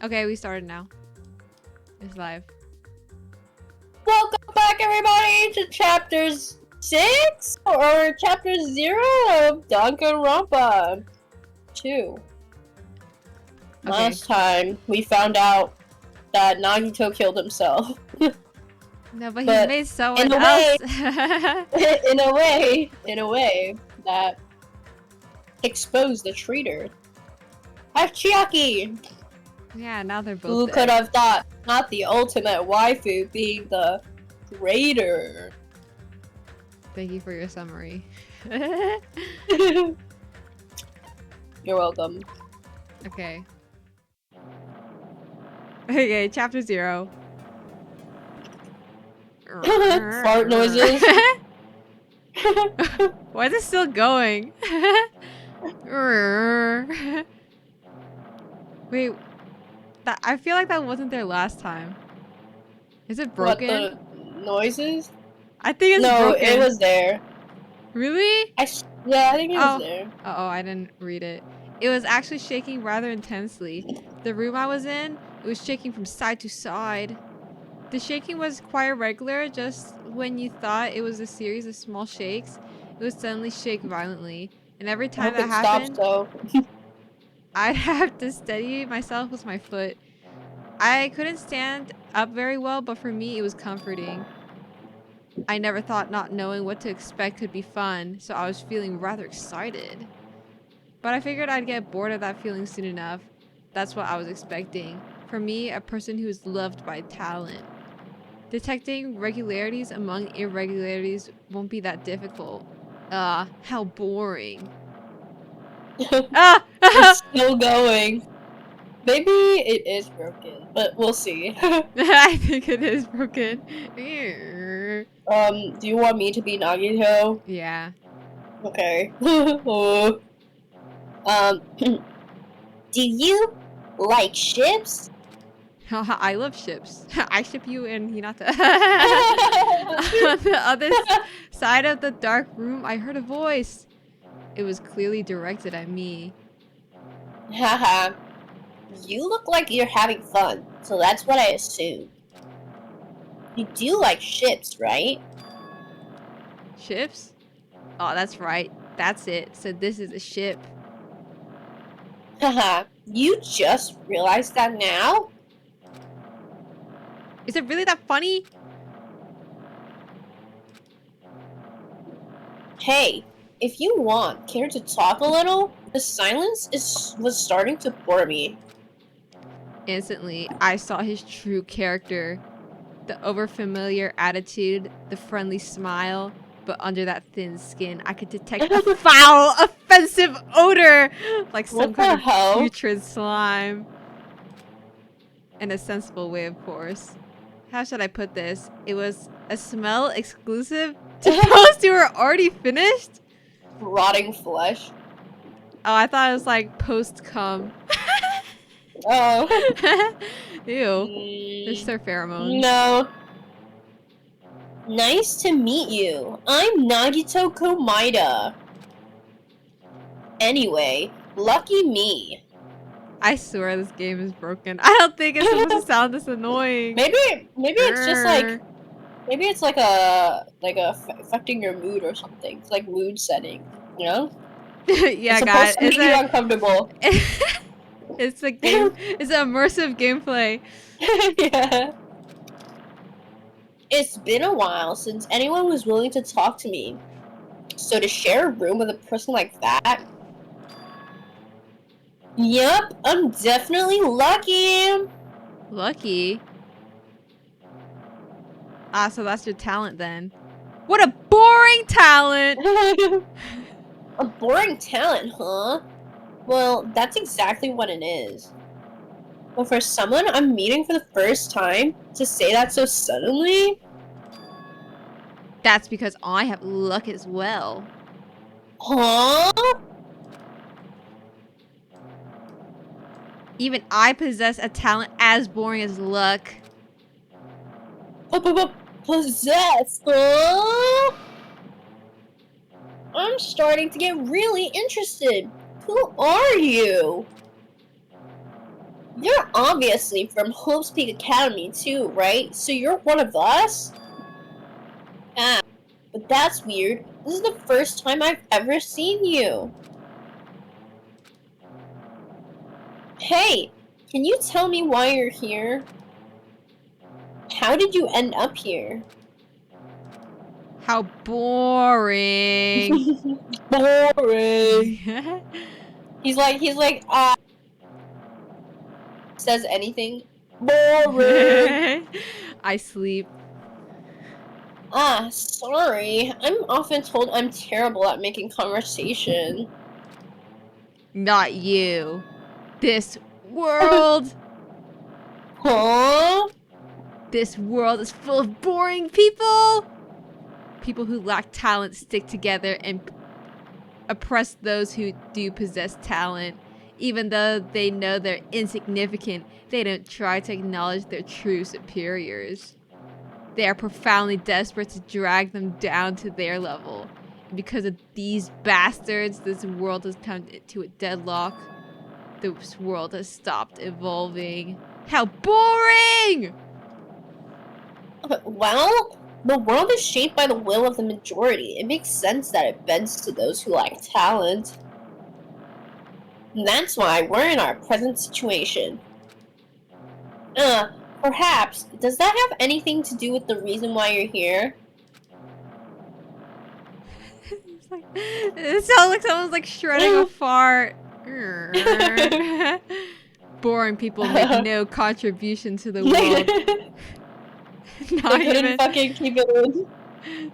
Okay, we started now. It's live. Welcome back, everybody, to chapters 6 or chapter 0 of Danganronpa 2. Last time we found out that Nagito killed himself. No, but he But made someone in a else. way, in a way that exposed the traitor. Have Chiaki! Yeah, now they're both Who dead. could have thought not the ultimate waifu being the traitor? Thank you for your summary. You're welcome. Okay. Okay, chapter 0. Fart noises. Why is it still going? Wait, I feel like that wasn't there last time. Is it broken? What, the noises? I think it's no, broken. it was there. Really? Yeah, I think it was there. Oh, I didn't read it. It was actually shaking rather intensely. The room I was in, it was shaking from side to side. The shaking was quite irregular. Just when you thought it was a series of small shakes, it would suddenly shake violently. And every time that happened, I'd have to steady myself with my foot. I couldn't stand up very well, but for me, it was comforting. I never thought not knowing what to expect could be fun, so I was feeling rather excited. But I figured I'd get bored of that feeling soon enough. That's what I was expecting. For me, a person who is loved by talent. Detecting regularities among irregularities won't be that difficult. How boring. It's still going. Maybe it is broken, but we'll see. I think it is broken. Do you want me to be Nagito? Yeah. Okay. Do you like ships? I love ships. I ship you and Hinata. On the other side of the dark room, I heard a voice. It was clearly directed at me. Haha. You look like you're having fun, so that's what I assumed. You do like ships, right? Ships? Oh, that's right. That's it. So this is a ship. Haha. You just realized that now? Is it really that funny? Hey, if you want, care to talk a little? The silence was starting to bore me. Instantly, I saw his true character. The overfamiliar attitude, the friendly smile, but under that thin skin, I could detect a foul, offensive odor, like some kind of putrid slime. In a sensible way, of course. How should I put this? It was a smell exclusive to those who were already finished? Rotting flesh. Oh, I thought it was like post-cum. Oh. Ew. There's their pheromones. No. Nice to meet you. I'm Nagito Komaida. Anyway, lucky me. I swear this game is broken. I don't think it's supposed to sound this annoying. Maybe it's just like, maybe it's like affecting your mood or something. It's like mood setting, you know? Yeah, it's guys. supposed to make you uncomfortable. It's a game. It's an immersive gameplay. Yeah. It's been a while since anyone was willing to talk to me. So to share a room with a person like that. Yep, I'm definitely lucky. Lucky? Ah, so that's your talent then. What a boring talent! A boring talent, huh? Well, that's exactly what it is. But for someone I'm meeting for the first time, to say that so suddenly? That's because I have luck as well. Huh? Even I possess a talent as boring as luck. Possess, huh? I'm starting to get really interested. Who are you? You're obviously from Hope's Peak Academy too, right? So you're one of us? Ah, but that's weird. This is the first time I've ever seen you. Hey, can you tell me why you're here? How did you end up here? How boring. Boring. He's like, says anything. Boring. I sleep. Ah, sorry. I'm often told I'm terrible at making conversation. Not you. This world. Huh? This world is full of boring people. People who lack talent stick together and oppress those who do possess talent. Even though they know they're insignificant, they don't try to acknowledge their true superiors. They are profoundly desperate to drag them down to their level. And because of these bastards, this world has come to a deadlock. This world has stopped evolving. How boring! Well, the world is shaped by the will of the majority. It makes sense that it bends to those who lack talent. And that's why we're in our present situation. Perhaps, does that have anything to do with the reason why you're here? It sounds like someone's like shredding a fart. Boring people make no contribution to the world. Fucking keep it in.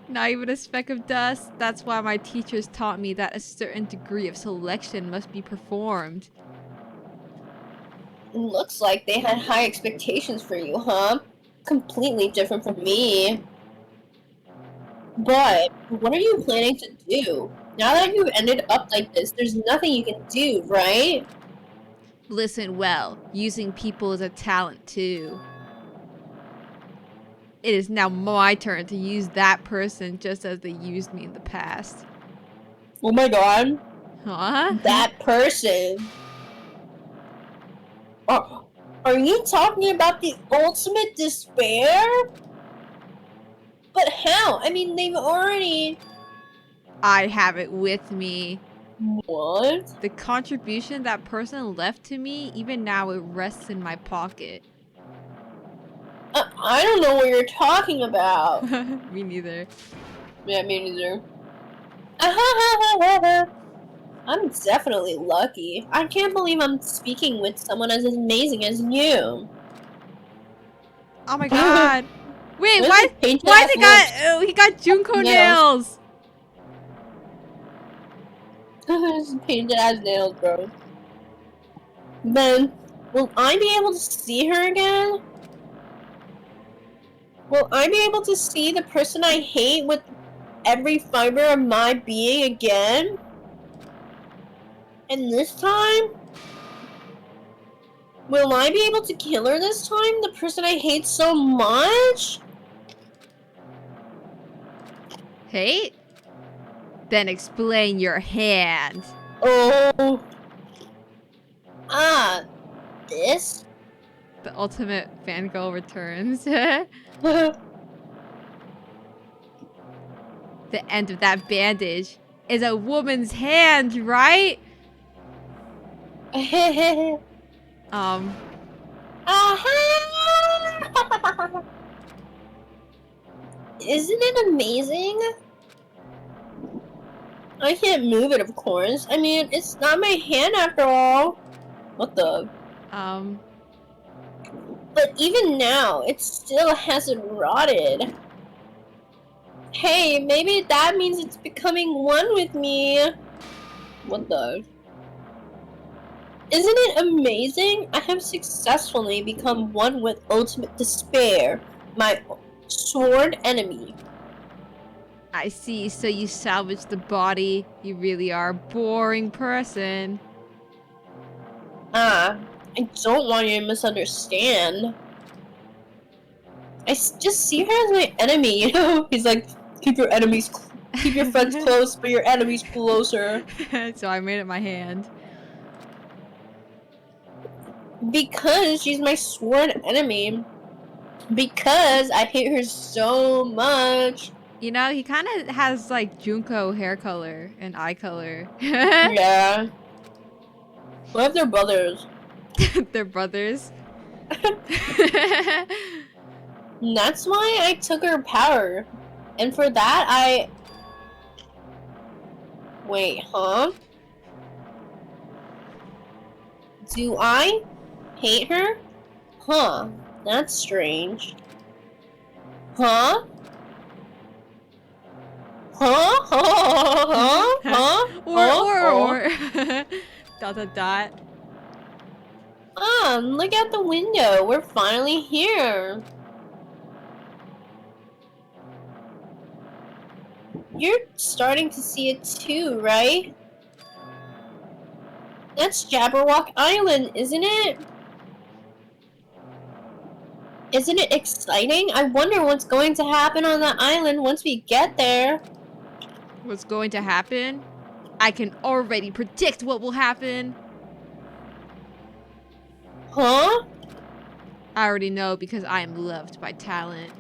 Not even a speck of dust. That's why my teachers taught me that a certain degree of selection must be performed. Looks like they had high expectations for you, huh? Completely different from me. But, what are you planning to do? Now that you've ended up like this, there's nothing you can do, right? Listen well, using people is a talent too. It is now my turn to use that person just as they used me in the past. Oh my god. Huh? That person. Are you talking about the ultimate despair? But how? I mean, they've already... I have it with me. What? The contribution that person left to me, even now it rests in my pocket. I don't know what you're talking about. Me neither. Yeah, me neither. I'm definitely lucky. I can't believe I'm speaking with someone as amazing as you. Oh my god. Wait, What why is he got Junko nails? Painted ass nails, bro. Then, will I be able to see her again? Will I be able to see the person I hate with every fiber of my being again? And this time? Will I be able to kill her this time? The person I hate so much? Hate? Then explain your hand. Oh. This? The ultimate fangirl returns. The end of that bandage is a woman's hand, right? Isn't it amazing? I can't move it, of course. I mean, it's not my hand after all. What the? But even now, it still hasn't rotted. Hey, maybe that means it's becoming one with me. What the? Isn't it amazing? I have successfully become one with ultimate despair, my sworn enemy. I see, so you salvaged the body. You really are a boring person. I don't want you to misunderstand. I just see her as my enemy, you know? He's like, keep your friends close, but your enemies closer. So I made it my hand. Because she's my sworn enemy. Because I hate her so much. You know, he kind of has like Junko hair color and eye color. Yeah. What if they're brothers? They're brothers. That's why I took her power. And for that, I... Wait, huh? Do I hate her? Huh. That's strange. Huh? Huh? Huh? Huh? or. Dot dot dot. Look out the window. We're finally here. You're starting to see it too, right? That's Jabberwock Island, isn't it? Isn't it exciting? I wonder what's going to happen on that island once we get there. What's going to happen? I can already predict what will happen. Huh? I already know because I am loved by talent.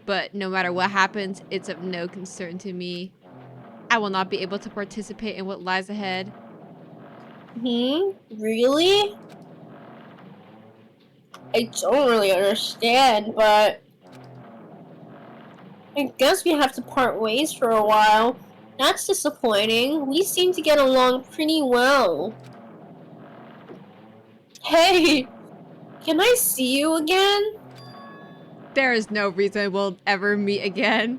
But no matter what happens, it's of no concern to me. I will not be able to participate in what lies ahead. Really? I don't really understand, but... I guess we have to part ways for a while. That's disappointing. We seem to get along pretty well. Hey! Can I see you again? There is no reason we'll ever meet again.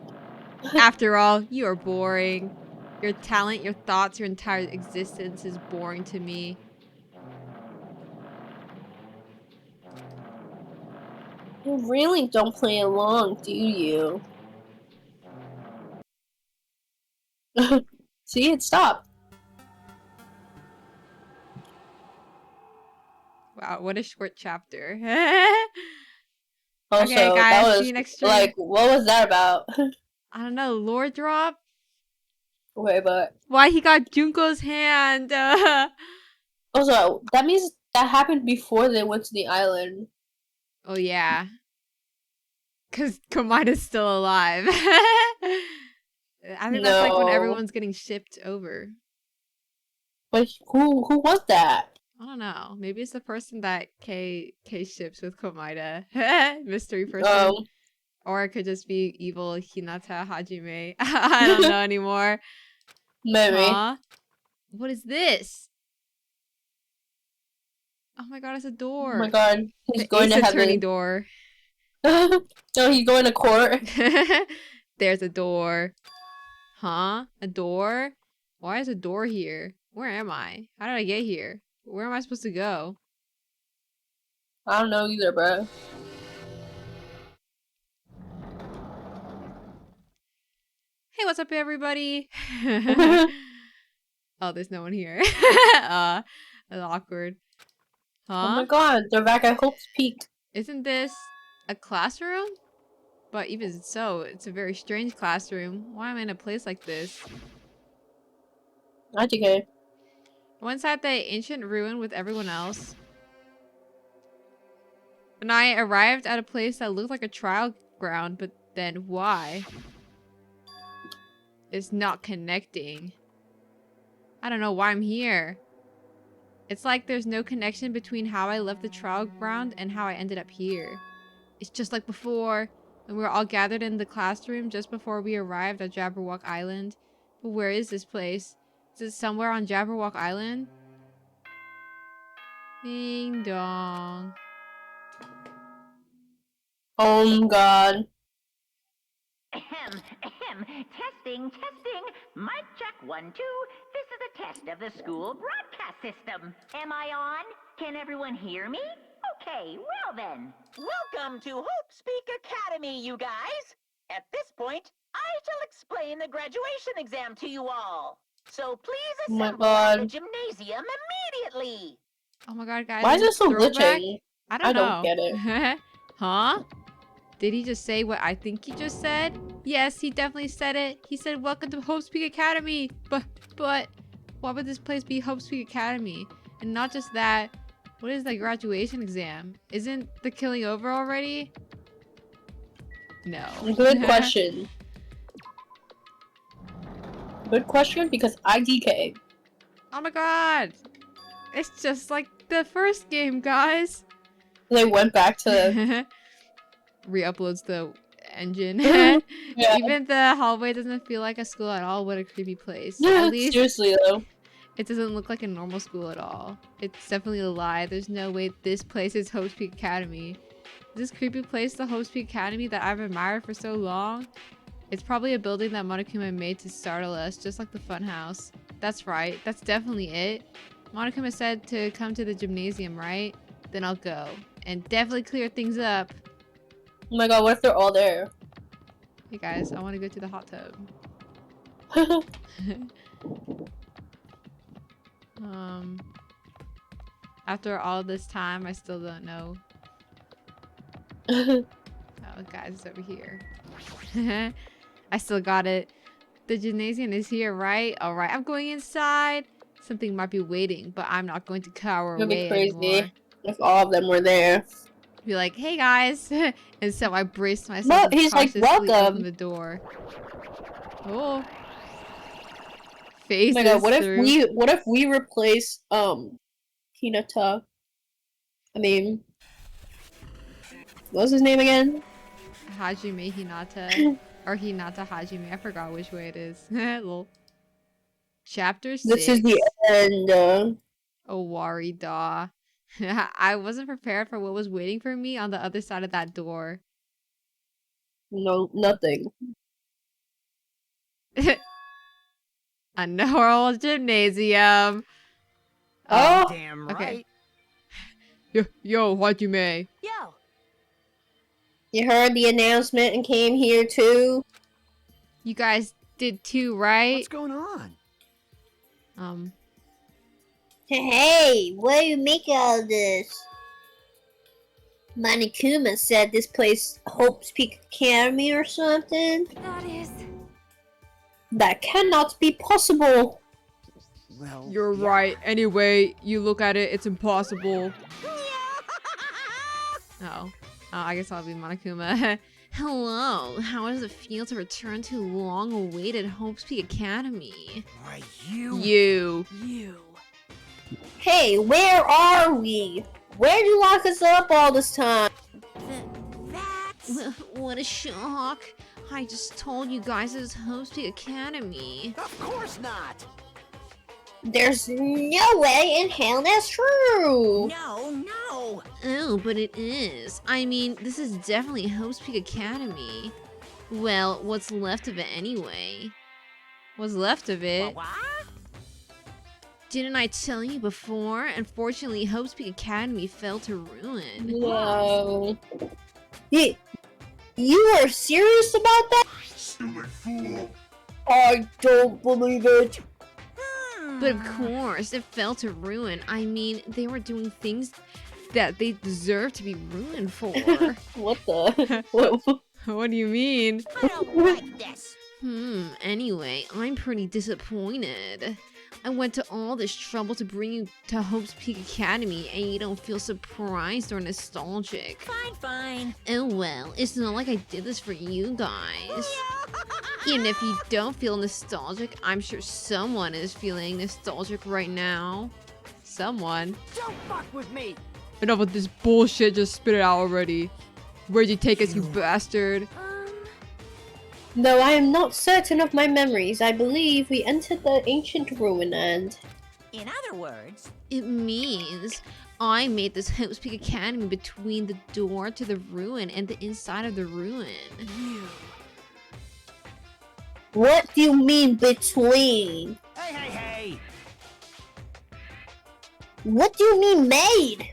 After all, you are boring. Your talent, your thoughts, your entire existence is boring to me. You really don't play along, do you? See, it stopped. Wow, what a short chapter. Also, Okay, that guys, see was, you next stream. like, what was that about? I don't know, lore drop? Okay, but... Why he got Junko's hand? Also, that means that happened before they went to the island. Oh, yeah. Because Komida's still alive. I think that's like when No. everyone's getting shipped over. But who was that? I don't know. Maybe it's the person that K ships with Komida. Mystery person. Um, Or it could just be evil Hinata Hajime. I don't know anymore. maybe. Huh? What is this? Oh my god, it's a Oh my door. god, he's The going Ace to Attorney heaven. door. No, he's going to court. There's a door. Huh? A door? Why is a door here? Where am I? How did I get here? Where am I supposed to go? I don't know either, bro. Hey, what's up, everybody? Oh, there's no one here. That's awkward. Oh my Huh? god, they're back at Hope's Peak. Isn't this a classroom? But even so, it's a very strange classroom. Why am I in a place like this? I think it. I'm inside the ancient ruin with everyone else. And I arrived at a place that looked like a trial ground, but then why? It's not connecting. I don't know why I'm here. It's like there's no connection between how I left the trial ground and how I ended up here. It's just like before, when we were all gathered in the classroom just before we arrived at Jabberwock Island. But where is this place? Is it somewhere on Jabberwock Island? Ding dong. Oh god. Ahem, ahem. Testing, testing. Mic check 1, 2. This is a test of the school broadcast system. Am I on? Can everyone hear me? Okay, well then. Welcome to Hope Speak Academy, you guys! At this point, I shall explain the graduation exam to you all. So please Oh my assemble at the god. gymnasium immediately! Oh my god, guys. Why is this it so throwback? glitching? I I don't don't know. get it. Huh? Did he just say what I think he just said? Yes, he definitely said it. He said, welcome to Hope Speak Academy. But, Why would this place be Hope Peak Academy? And not just that, what is the graduation exam? Isn't the killing over already? No. Good question. Good question, because IDK. Oh my god! It's just like the first game, guys! They went back to... Re-uploads the engine. Yeah. Even the hallway doesn't feel like a school at all. What a creepy place. Yeah, At least seriously though. it doesn't look like a normal school at all. It's definitely a lie. There's no way this place is Hope Peak Academy. This creepy place, the Hope Peak Academy that I've admired for so long, it's probably a building that Monokuma made to startle us, just like the funhouse. That's right. That's definitely it. Monokuma said to come to the gymnasium, right? Then I'll go. And definitely clear things up. Oh my god, what if they're all there? Hey guys, I want to go to the hot tub. After all this time, I still don't know. Oh, guys, it's over here. I still got it. The gymnasium is here, right? Alright, I'm going inside. Something might be waiting, but I'm not going to cower It'd be away crazy anymore. if all of them were there. Be like, hey guys! And so I braced myself and He's like, cautiously welcome. opened the door. Oh. Oh Faces my god, through. what if we replace Hinata? I mean, what's his name again? Hajime Hinata. Or Hinata Hajime. I forgot which way it is. Lol. Chapter 6. This is the end. Owari Da. I wasn't prepared for what was waiting for me on the other side of that door. No, nothing. A normal gymnasium. Oh, Damn okay. right. Yo, Hajime. Yo. you heard the announcement and came here too? You guys did too, right? What's going on? Hey, what do you make out of this? Monokuma said this place Hope Peak Academy or something? That is. That cannot be possible. Well, You're yeah. right. Anyway, you look at it, it's impossible. Oh. I guess I'll be Monokuma. Hello, how does it feel to return to long-awaited Hope Peak Academy? Why, you. You. Hey, where are we? Where'd you lock us up all this time? That's. What a shock. I just told you guys it was Hope Peak Academy. Of course not. There's no way in hell that's true. No. Oh, but it is. I mean, this is definitely Hope Peak Academy. Well, what's left of it anyway? What's left of it? What? Didn't I tell you before? Unfortunately, Hope Peak Academy fell to ruin. No. You are serious about that? Silly fool! I don't believe it. But of course, it fell to ruin. I mean, they were doing things that they deserve to be ruined for. What the? What? What do you mean? I don't like this. Anyway, I'm pretty disappointed. I went to all this trouble to bring you to Hope's Peak Academy, and you don't feel surprised or nostalgic. Fine. Oh well, it's not like I did this for you guys. Even if you don't feel nostalgic, I'm sure someone is feeling nostalgic right now. Someone. Don't fuck with me. Enough with this bullshit, just spit it out already. Where'd you take us, you bastard? Though I am not certain of my memories, I believe we entered the ancient ruin and... In other words, It means I made this Hope's Peak Academy between the door to the ruin and the inside of the ruin. What do you mean between? Hey. What do you mean made?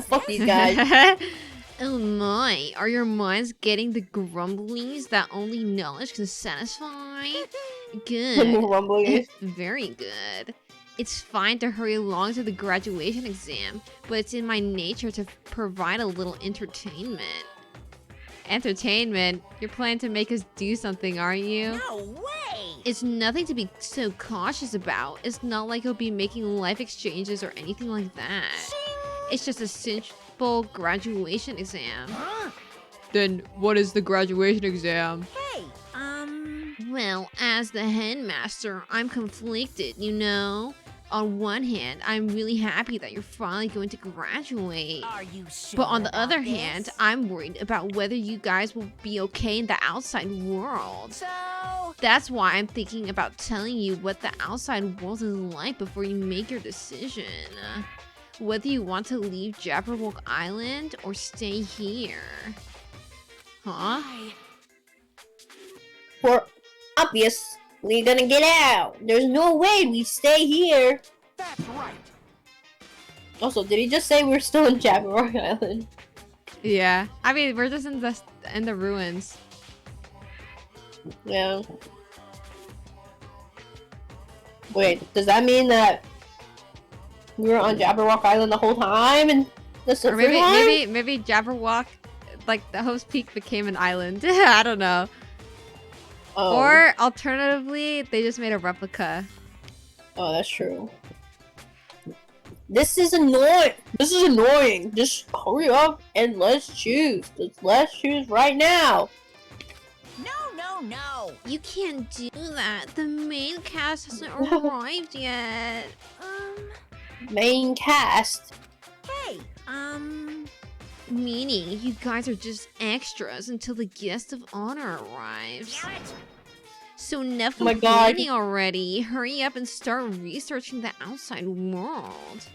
Fuck these guys. Oh my, are your minds getting the grumblies that only knowledge can satisfy? Good. Rumblies. Very good. It's fine to hurry along to the graduation exam, but it's in my nature to provide a little entertainment. Entertainment? You're planning to make us do something, aren't you? no way. It's nothing to be so cautious about. It's not like he'll be making life exchanges or anything like that. It's just a simple graduation exam. Huh? Then what is the graduation exam? Hey, Well, as the headmaster, I'm conflicted, you know? On one hand, I'm really happy that you're finally going to graduate. are you sure? But on the about other this? hand, I'm worried about whether you guys will be okay in the outside world. So, That's why I'm thinking about telling you what the outside world is like before you make your decision. Whether you want to leave Jabberwock Island or stay here. Huh? We're obviously gonna get out. There's no way we stay here. That's right. Also, did he just say we're still in Jabberwock Island? Yeah. I mean, we're just in the ruins. Yeah. Wait, does that mean that we were on Jabberwock Island the whole time and this is Or maybe Jabberwock, like the host peak became an island. I don't know. Oh. Or alternatively, they just made a replica. Oh, that's true. This is annoying. This is annoying. Just hurry up and let's choose. Let's choose right now. no. You can't do that. The main cast hasn't arrived yet. Main cast. Hey, Meaning, you guys are just extras until the guest of honor arrives. damn it. So enough Oh my of God. planning already. Hurry up and start researching the outside world.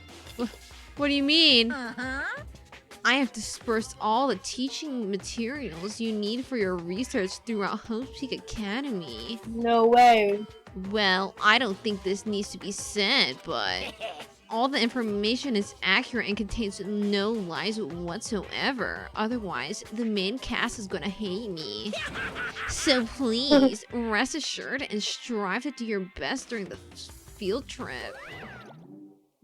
What do you mean? Uh-huh. I have dispersed all the teaching materials you need for your research throughout Hope Peak Academy. No way. Well, I don't think this needs to be said, but all the information is accurate and contains no lies whatsoever. Otherwise, the main cast is gonna hate me. So please, rest assured and strive to do your best during the field trip.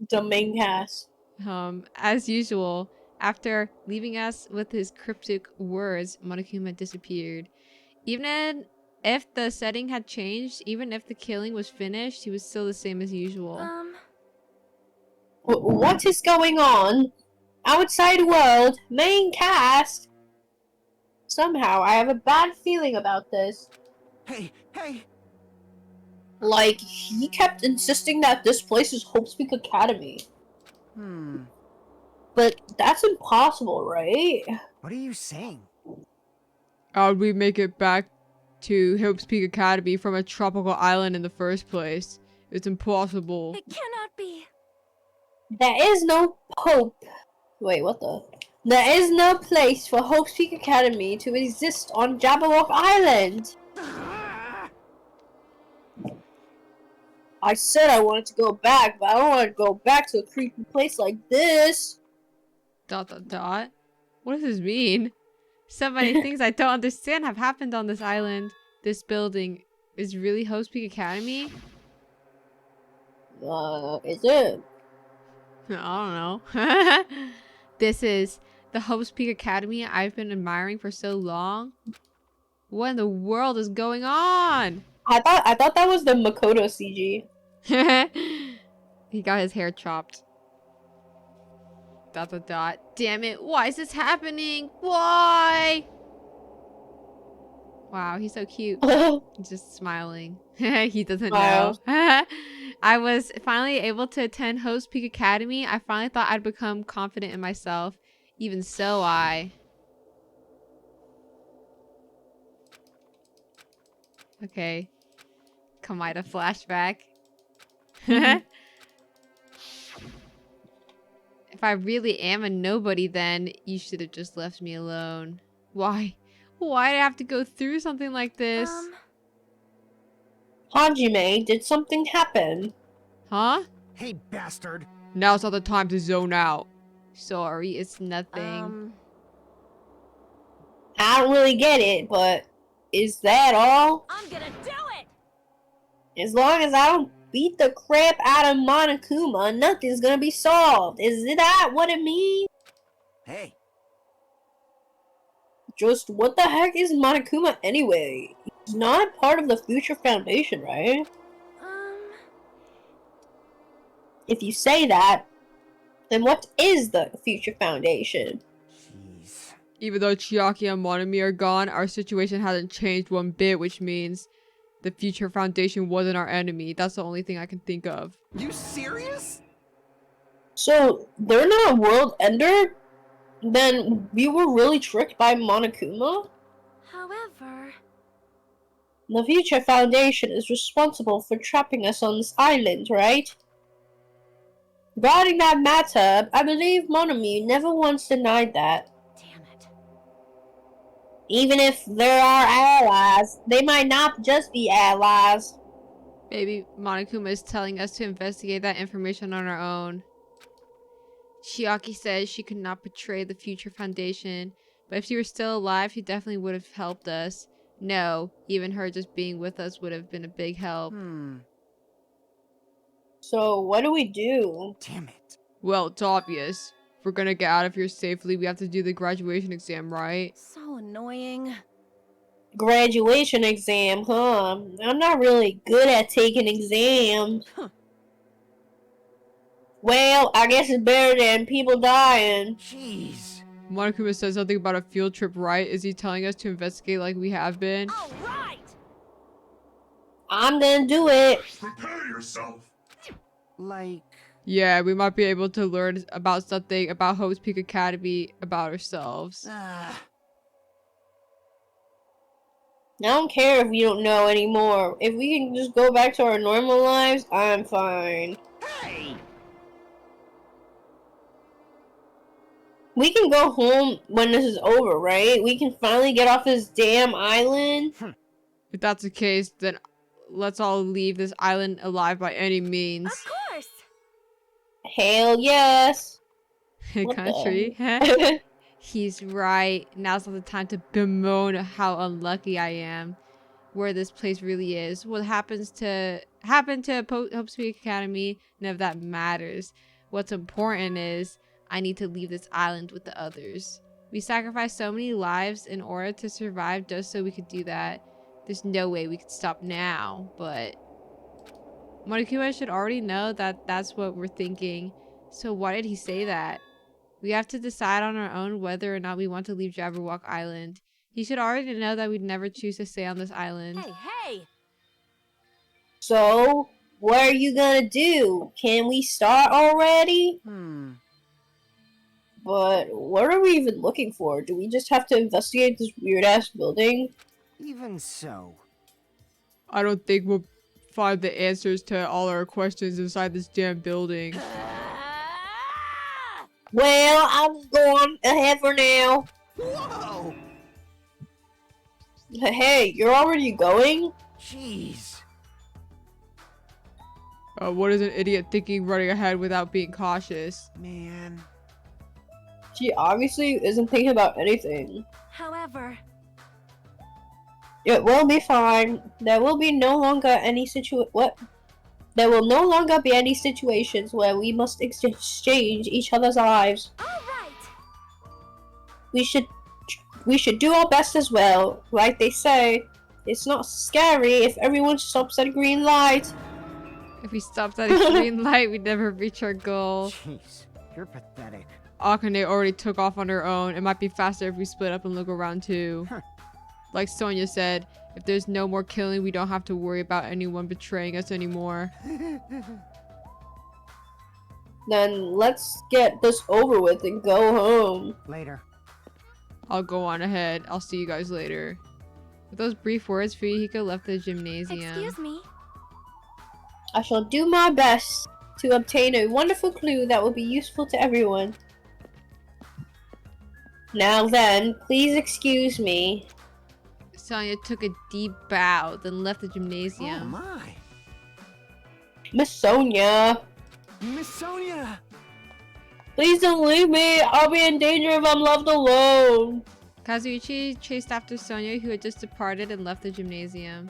The main cast. As usual, after leaving us with his cryptic words, Monokuma disappeared. Even if the setting had changed, even if the killing was finished, he was still the same as usual. What is going on? Outside world, main cast. Somehow, I have a bad feeling about this. Hey. Like, he kept insisting that this place is Hope Peak Academy. But that's impossible, right? What are you saying? How would we make it back to Hope's Peak Academy from a tropical island in the first place? It's impossible. It cannot be. There is no hope. Wait, what the? There is no place for Hope Peak Academy to exist on Jabberwock Island. I said I wanted to go back, but I don't want to go back to a creepy place like this. ... What does this mean? So many things I don't understand have happened on this island. This building is really Hope's Peak Academy? Is it? I don't know. This is the Hope's Peak Academy I've been admiring for so long. What in the world is going on? I thought that was the Makoto CG. He got his hair chopped. ... Damn it, why is this happening? Why? Wow, he's so cute. He's just smiling. He doesn't Wow. know. I was finally able to attend Host Peak Academy. I finally thought I'd become confident in myself. Even so, Okay. Kamida flashback. If I really am a nobody, then you should have just left me alone. Why? Why'd I have to go through something like this? Hajime, did something happen? Huh? Hey, bastard. Now's not the time to zone out. Sorry, it's nothing. I don't really get it, but is that all? I'm gonna do it! As long as I don't beat the crap out of Monokuma, nothing's gonna be solved. Is that what it means? Hey. Just what the heck is Monokuma anyway? It's not part of the Future Foundation, right? If you say that, then what is the Future Foundation? Jeez. Even though Chiaki and Monami are gone, our situation hasn't changed one bit, which means the Future Foundation wasn't our enemy. That's the only thing I can think of. You serious? So, they're not a world ender? Then we were really tricked by Monokuma? However, The Future Foundation is responsible for trapping us on this island, right? Regarding that matter, I believe Monami never once denied that. damn it. Even if there are allies, they might not just be allies. Maybe Monokuma is telling us to investigate that information on our own. Chiaki says she could not betray the Future Foundation, but if she were still alive, she definitely would have helped us. No, even her just being with us would have been a big help. So, what do we do? Damn it. Well, it's obvious. If we're gonna get out of here safely, we have to do the graduation exam, right? So annoying. Graduation exam, huh? I'm not really good at taking exams. Well, I guess it's better than people dying. Jeez. Monokuma said something about a field trip, right? Is he telling us to investigate like we have been? All right. I'm gonna do it. Prepare yourself. Like, Yeah, we might be able to learn about something about Hope's Peak Academy about ourselves. I don't care if we don't know anymore. If we can just go back to our normal lives, I'm fine. hey! We can go home when this is over, right? We can finally get off this damn island. If that's the case, then let's all leave this island alive by any means. Of course. Hell yes. What the Country. He's right. Now's not the time to bemoan how unlucky I am. Where this place really is. What happen to Hope's Peak Academy, none of that matters. What's important is I need to leave this island with the others. We sacrificed so many lives in order to survive just so we could do that. There's no way we could stop now, but Monokuma should already know that that's what we're thinking. So why did he say that? We have to decide on our own whether or not we want to leave Jabberwock Island. He should already know that we'd never choose to stay on this island. Hey. So, what are you gonna do? Can we start already? But what are we even looking for? Do we just have to investigate this weird-ass building? Even so. I don't think we'll find the answers to all our questions inside this damn building. Well, I'm going ahead for now. Whoa! Hey, you're already going? Jeez. What is an idiot thinking running ahead without being cautious? Man. She obviously isn't thinking about anything. However, It will be fine. There will be no longer any There will no longer be any situations where we must exchange each other's lives. all right. We should do our best as well. Like they say, it's not scary if everyone stops at a green light. If we stopped at a green light, we'd never reach our goal. Jeez. You're pathetic. Akane already took off on her own. It might be faster if we split up and look around too. Like Sonia said, if there's no more killing, we don't have to worry about anyone betraying us anymore. Then let's get this over with and go home. Later. I'll go on ahead. I'll see you guys later. With those brief words, Fuyuhiko left the gymnasium. Excuse me. I shall do my best to obtain a wonderful clue that will be useful to everyone. Now then, please excuse me. Sonia took a deep bow, then left the Oh gymnasium. my. Miss Sonia, Miss Sonia! please don't leave me. I'll be in danger if I'm left alone. Kazuichi chased after Sonia, who had just departed and left the gymnasium.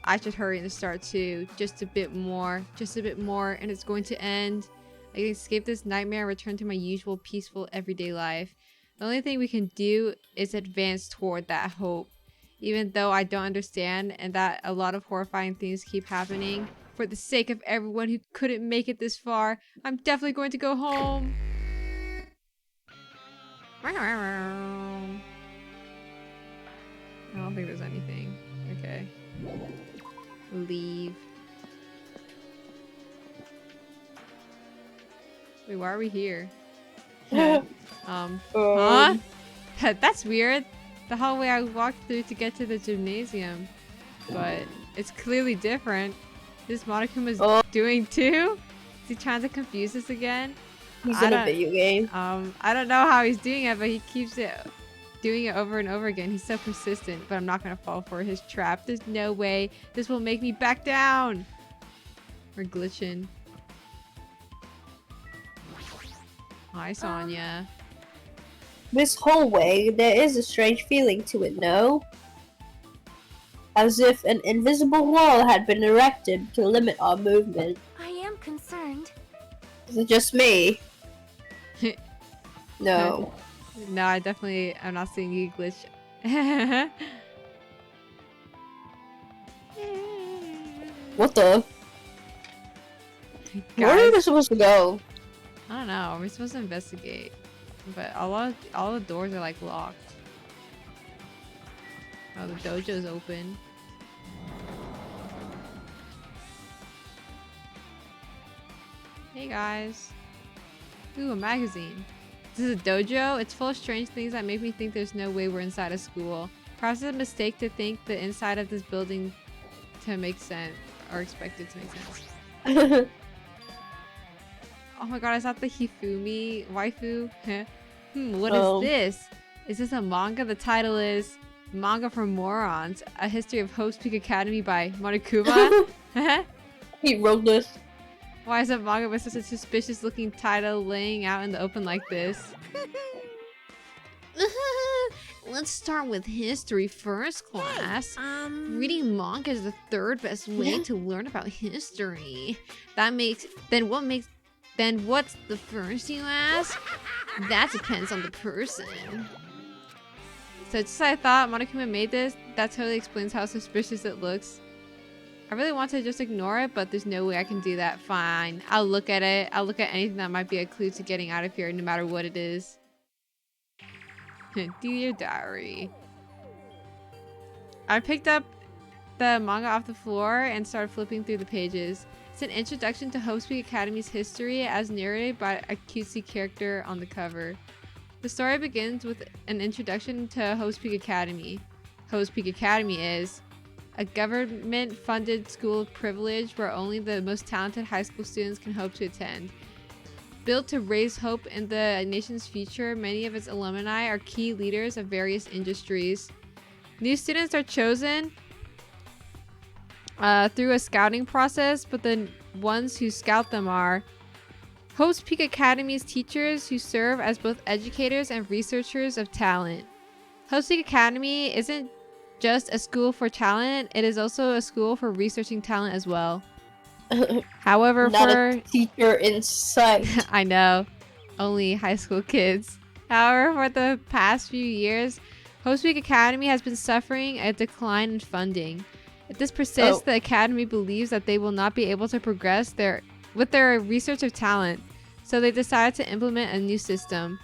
I should hurry and start too. Just a bit more, and it's going to end. I can escape this nightmare and return to my usual peaceful everyday life. The only thing we can do is advance toward that hope. even though I don't understand and that a lot of horrifying things keep happening. For the sake of everyone who couldn't make it this far, I'm definitely going to go home. I don't think there's anything. Okay. Leave. Wait, why are we here? Huh? That's weird. The hallway I walked through to get to the gymnasium. But it's clearly different. This Monokuma's doing too? Is he trying to confuse us again? He's in a video game. I don't know how he's doing it, but he keeps doing it over and over again. He's so persistent, but I'm not gonna fall for his trap. There's no way this will make me back down. We're glitching. Hi, Sonia. This hallway, there is a strange feeling to it, no? As if an invisible wall had been erected to limit our movement. I am concerned. Is it just me? No. No, I'm not seeing you glitch. What the? Where are we supposed to go? I don't know. We're supposed to investigate, but all the doors are like locked. Oh, the dojo's open. Hey guys. Ooh, a magazine. This is a dojo. It's full of strange things that make me think there's no way we're inside a school. Perhaps it's a mistake to think the inside of this building to make sense or expect it to make sense. Oh my god, is that the Hifumi waifu? What is this? Is this a manga? The title is Manga for Morons, A History of Hope's Peak Academy by Monokuma. He wrote this. Why is a manga with such a suspicious looking title laying out in the open like this? Let's start with history first, class. Reading manga is the third best way to learn about history. Then what's the first, you ask? That depends on the person. So just I thought Monokuma made this, that totally explains how suspicious it looks. I really want to just ignore it, but there's no way I can do that. Fine. I'll look at it. I'll look at anything that might be a clue to getting out of here, no matter what it is. Do your diary. I picked up the manga off the floor and started flipping through the pages. It's an introduction to Hope's Peak Academy's history as narrated by a cutesy character on the cover. The story begins with an introduction to Hope's Peak Academy. Hope's Peak Academy is a government-funded school of privilege where only the most talented high school students can hope to attend. Built to raise hope in the nation's future, many of its alumni are key leaders of various industries. New students are chosen through a scouting process, but the ones who scout them are Hope's Peak Academy's teachers who serve as both educators and researchers of talent. Hope's Peak Academy isn't just a school for talent, it is also a school for researching talent as well. However, Not a teacher in sight. I know, only high school kids. However, for the past few years, Hope's Peak Academy has been suffering a decline in funding. If this persists, the Academy believes that they will not be able to progress with their research of talent, so they decided to implement a new system.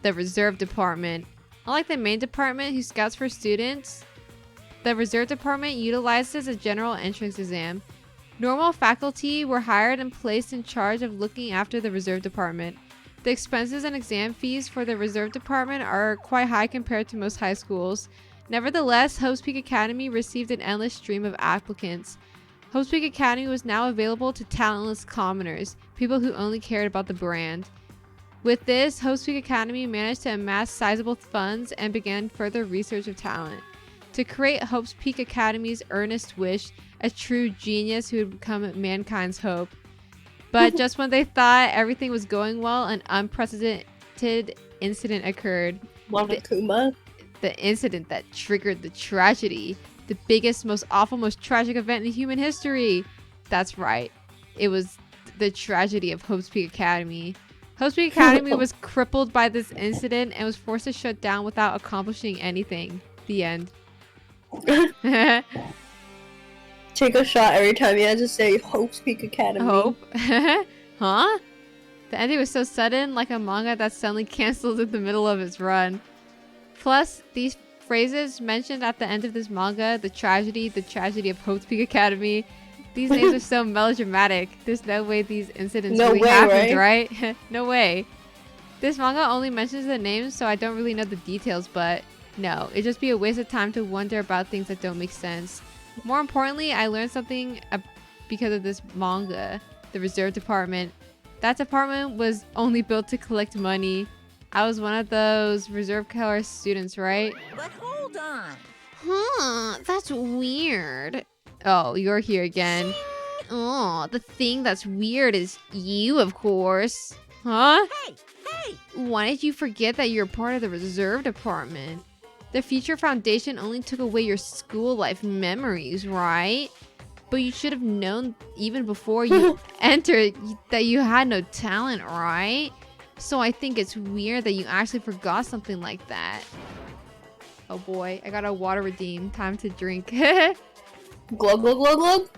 The Reserve Department. Unlike the main department who scouts for students, the Reserve Department utilizes a general entrance exam. Normal faculty were hired and placed in charge of looking after the Reserve Department. The expenses and exam fees for the Reserve Department are quite high compared to most high schools. Nevertheless, Hope's Peak Academy received an endless stream of applicants. Hope's Peak Academy was now available to talentless commoners, people who only cared about the brand. With this, Hope's Peak Academy managed to amass sizable funds and began further research of talent. To create Hope's Peak Academy's earnest wish, a true genius who would become mankind's hope. But just when they thought everything was going well, an unprecedented incident occurred. Monokuma? The incident that triggered the tragedy. The biggest, most awful, most tragic event in human history. That's right. It was the tragedy of Hope's Peak Academy. Hope's Peak Academy was crippled by this incident and was forced to shut down without accomplishing anything. The end. Take a shot every time you had to say Hope's Peak Academy. Hope. Huh? The ending was so sudden, like a manga that suddenly cancels in the middle of its run. Plus, these phrases mentioned at the end of this manga, the tragedy of Hope's Peak Academy, these names are so melodramatic. There's no way these incidents really happened, right? No way. This manga only mentions the names, so I don't really know the details, but no, it'd just be a waste of time to wonder about things that don't make sense. More importantly, I learned something because of this manga, the reserve department. That department was only built to collect money. I was one of those reserve corps students, right? But hold on. Huh, that's weird. Oh, you're here again. Oh, the thing that's weird is you, of course. Huh? Hey, hey! Why did you forget that you're part of the reserve department? The Future Foundation only took away your school life memories, right? But you should have known even before you entered that you had no talent, right? So I think it's weird that you actually forgot something like that. Oh boy, I got a water redeem. Time to drink. Glug glug glug glug.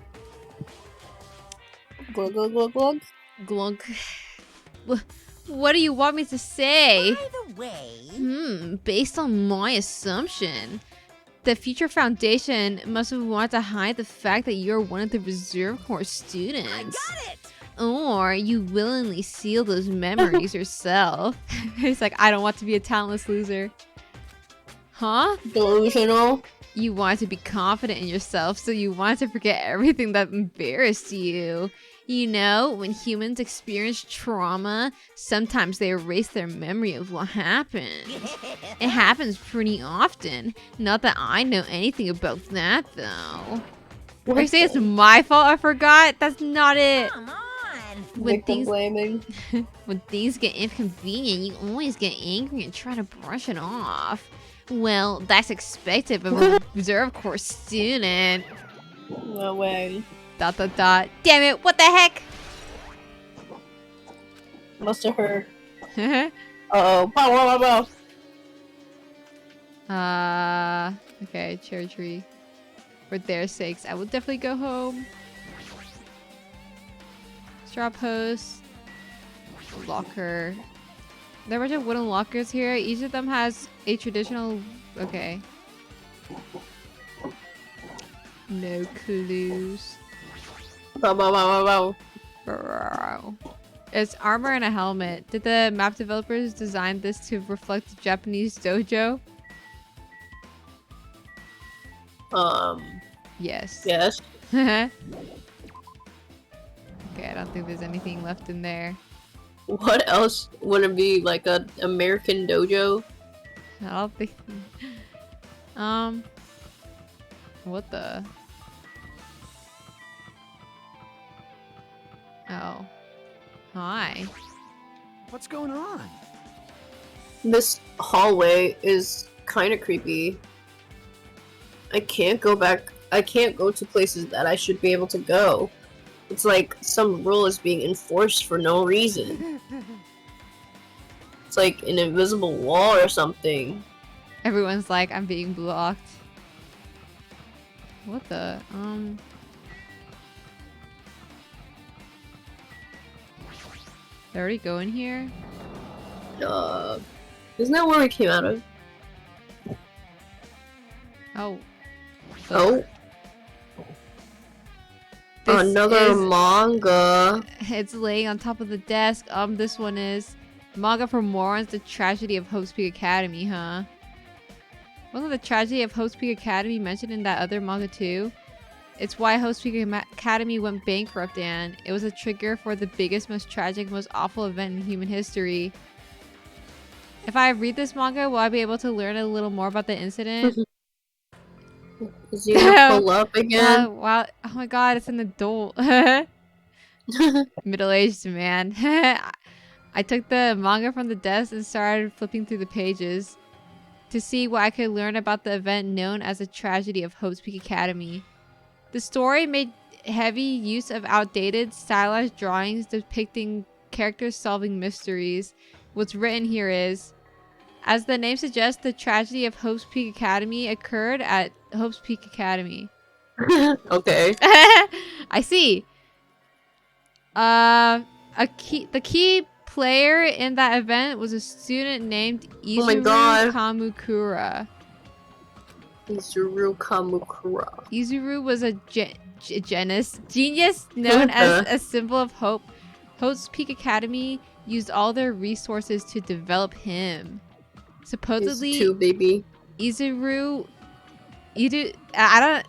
Glug glug glug glug. Glunk. What do you want me to say? By the way, Based on my assumption, the Future Foundation must have wanted to hide the fact that you're one of the Reserve Corps students. I got it! Or you willingly seal those memories yourself. It's like, I don't want to be a talentless loser. Huh? Delusional. You wanted to be confident in yourself, so you wanted to forget everything that embarrassed you. You know, when humans experience trauma, sometimes they erase their memory of what happened. It happens pretty often. Not that I know anything about that, though. Are you saying it's my fault I forgot? That's not it. Come on! When Victim blaming. when things get inconvenient, you always get angry and try to brush it off. Well, that's expected of a Reserve Corps student. No way. ... Damn it, what the heck? Must have hurt. Uh-oh. Pow, wow, wow, wow. Okay, cherry tree. For their sakes, I will definitely go home. Straw post. Locker. There are a bunch of wooden lockers here. Each of them has a traditional... Okay. No clues. Wow, wow, wow, wow, Bro. It's armor and a helmet. Did the map developers design this to reflect the Japanese dojo? Yes. Yes. Okay, I don't think there's anything left in there. What else would it be? Like a American dojo? I don't think... What the... Oh. Hi. What's going on? This hallway is kind of creepy. I can't go back. I can't go to places that I should be able to go. It's like some rule is being enforced for no reason. It's like an invisible wall or something. Everyone's like, I'm being blocked. What the? They already go in here? Isn't that where we came out of? Oh. Oh. This Another is- manga. It's laying on top of the desk. This one is manga for morons, the tragedy of Hope's Peak Academy, huh? Wasn't the tragedy of Hope's Peak Academy mentioned in that other manga too? It's why Hope's Peak Academy went bankrupt, and it was a trigger for the biggest, most tragic, most awful event in human history. If I read this manga, will I be able to learn a little more about the incident? Is he gonna pull up again? Wow. Oh my god, it's an adult. Middle-aged man. I took the manga from the desk and started flipping through the pages to see what I could learn about the event known as the tragedy of Hope's Peak Academy. The story made heavy use of outdated, stylized drawings depicting characters solving mysteries. What's written here is, As the name suggests, the tragedy of Hope's Peak Academy occurred at Hope's Peak Academy. Okay. I see. The key player in that event was a student named Oh my Izuru God. Kamukura. Izuru Kamukura. Izuru was a genius known as a symbol of hope. Hope's Peak Academy used all their resources to develop him. Supposedly, Two, baby. Izuru, I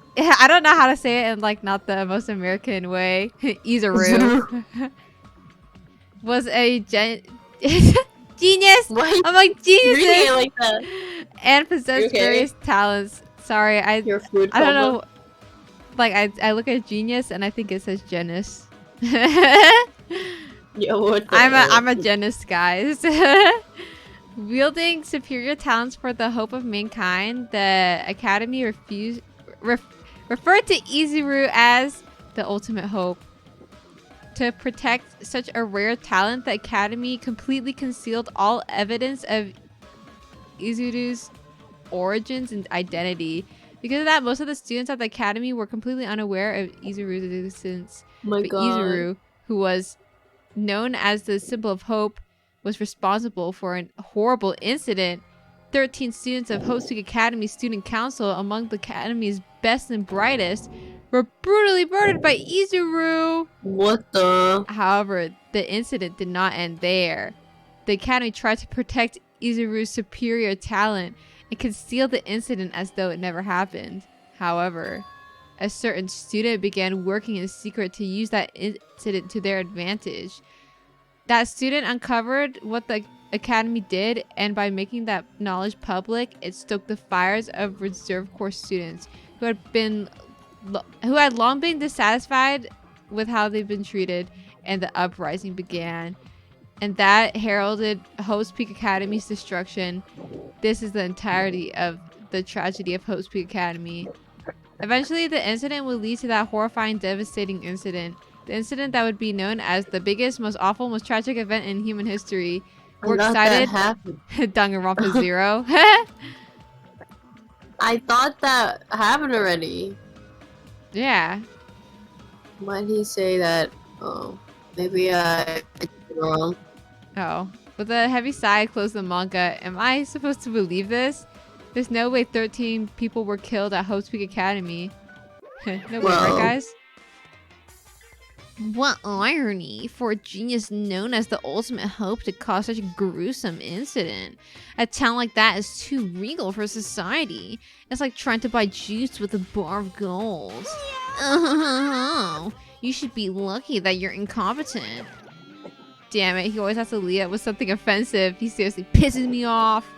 don't know how to say it in like not the most American way. Izuru was a genius. Why I'm like reading geniuses it like that? and possessed Okay. various talents. Sorry, Your food I don't combo. know. Like I look at genius and I think it says genus. Yeah, what the I'm a genus, guys. Wielding superior talents for the hope of mankind, the Academy referred to Izuru as the ultimate hope. To protect such a rare talent, the Academy completely concealed all evidence of Izuru's origins and identity. Because of that, most of the students at the Academy were completely unaware of Izuru's existence. Oh my But God. Izuru, who was known as the symbol of hope, was responsible for a horrible incident. 13 students of Hope's Peak Academy Student Council, among the Academy's best and brightest, were brutally murdered by Izuru. What the? However, the incident did not end there. The Academy tried to protect Izuru's superior talent and conceal the incident as though it never happened. However, a certain student began working in secret to use that incident to their advantage. That student uncovered what the Academy did, and by making that knowledge public, it stoked the fires of Reserve Corps students who had long been dissatisfied with how they've been treated, and the uprising began. And that heralded Hope's Peak Academy's destruction. This is the entirety of the tragedy of Hope's Peak Academy. Eventually, the incident would lead to that horrifying, devastating incident. The incident that would be known as the biggest, most awful, most tragic event in human history. We're excited. Danganronpa 0. I thought that happened already. Yeah. Why did he say that? Oh, maybe I did it wrong. Oh. With a heavy sigh, I closed the manga. Am I supposed to believe this? There's no way 13 people were killed at Hope's Peak Academy. No way, right, guys? What irony for a genius known as the ultimate hope to cause such a gruesome incident. A talent like that is too regal for society. It's like trying to buy juice with a bar of gold. Oh, you should be lucky that you're incompetent. Damn it, he always has to lead up with something offensive. He seriously pisses me off.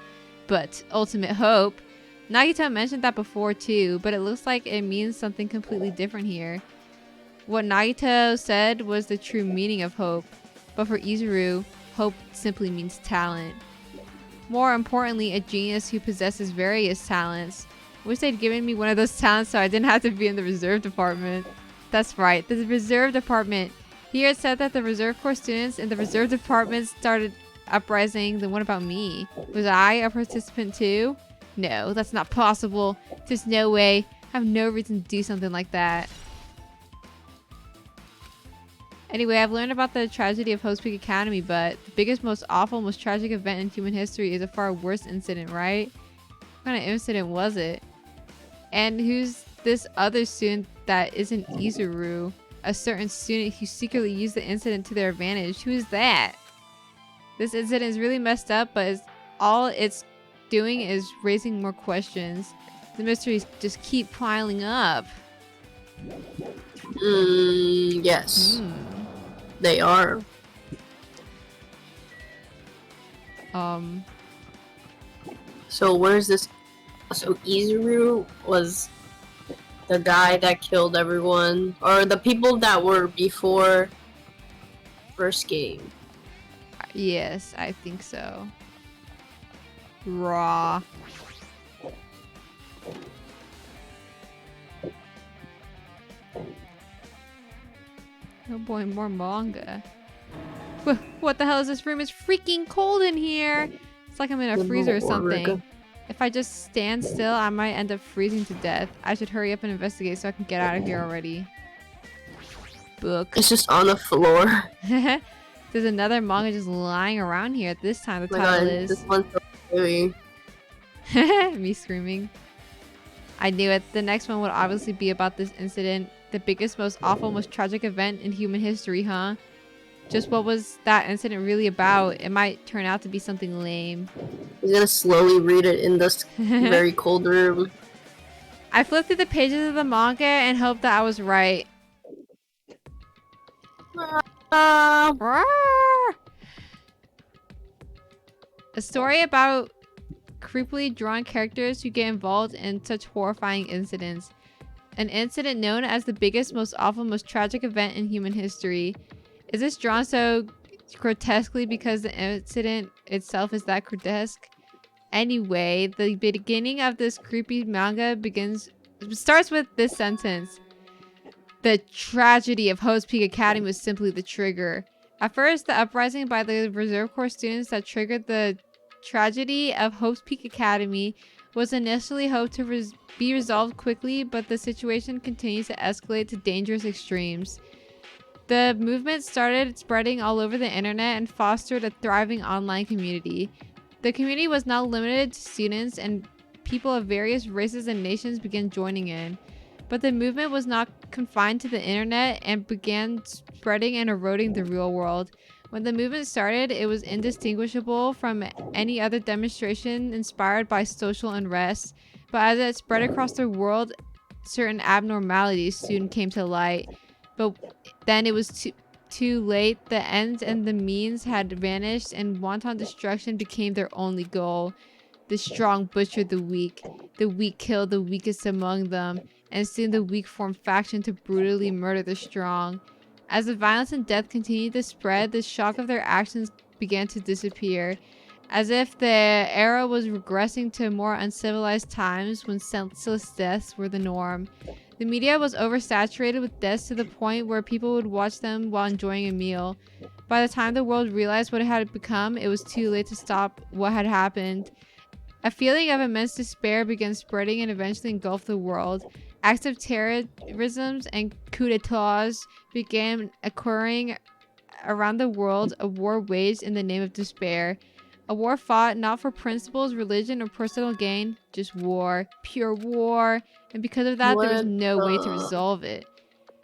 But ultimate hope. Nagito mentioned that before too, but it looks like it means something completely different here. What Nagito said was the true meaning of hope, but for Izuru, hope simply means talent. More importantly, a genius who possesses various talents. Wish they'd given me one of those talents so I didn't have to be in the reserve department. That's right, the reserve department. Here it said that the Reserve Corps students in the reserve department started uprising. Then what about me? Was I a participant too? No, that's not possible. There's no way. I have no reason to do something like that. Anyway, I've learned about the tragedy of Hope's Peak Academy, but the biggest, most awful, most tragic event in human history is a far worse incident, right? What kind of incident was it? And who's this other student that isn't Izuru? A certain student who secretly used the incident to their advantage. Who is that? This incident is really messed up, but all it's doing is raising more questions. The mysteries just keep piling up. Yes. They are. So where's this? So Izuru was the guy that killed everyone, or the people that were before first game. Yes, I think so. Raw. Oh boy, more manga. What the hell is this room? It's freaking cold in here. It's like I'm in a freezer or something. If I just stand still, I might end up freezing to death. I should hurry up and investigate so I can get out of here already. Book. It's just on the floor. There's another manga just lying around here. This time the Oh my title God, is... this one's so scary. Me screaming. I knew it. The next one would obviously be about this incident. The biggest, most awful, most tragic event in human history, huh? Just what was that incident really about? It might turn out to be something lame. He's gonna slowly read it in this very cold room. I flipped through the pages of the manga and hoped that I was right. A story about creepily drawn characters who get involved in such horrifying incidents. An incident known as the biggest, most awful, most tragic event in human history. Is this drawn so grotesquely because the incident itself is that grotesque? Anyway, the beginning of this creepy manga starts with this sentence. The tragedy of Hope's Peak Academy was simply the trigger. At first, the uprising by the Reserve Corps students that triggered the tragedy of Hope's Peak Academy was initially hoped to be resolved quickly, but the situation continues to escalate to dangerous extremes. The movement started spreading all over the internet and fostered a thriving online community. The community was now limited to students, and people of various races and nations began joining in. But the movement was not confined to the internet and began spreading and eroding the real world. When the movement started, it was indistinguishable from any other demonstration inspired by social unrest. But as it spread across the world, certain abnormalities soon came to light. But then it was too late. The ends and the means had vanished, and wanton destruction became their only goal. The strong butchered the weak killed the weakest among them, and soon the weak formed faction to brutally murder the strong. As the violence and death continued to spread, the shock of their actions began to disappear, as if the era was regressing to more uncivilized times when senseless deaths were the norm. The media was oversaturated with deaths to the point where people would watch them while enjoying a meal. By the time the world realized what it had become, it was too late to stop what had happened. A feeling of immense despair began spreading and eventually engulfed the world. Acts of terrorism and coups d'etats began occurring around the world, a war waged in the name of despair. A war fought not for principles, religion, or personal gain, just war. Pure war. And because of that, there was no way to resolve it.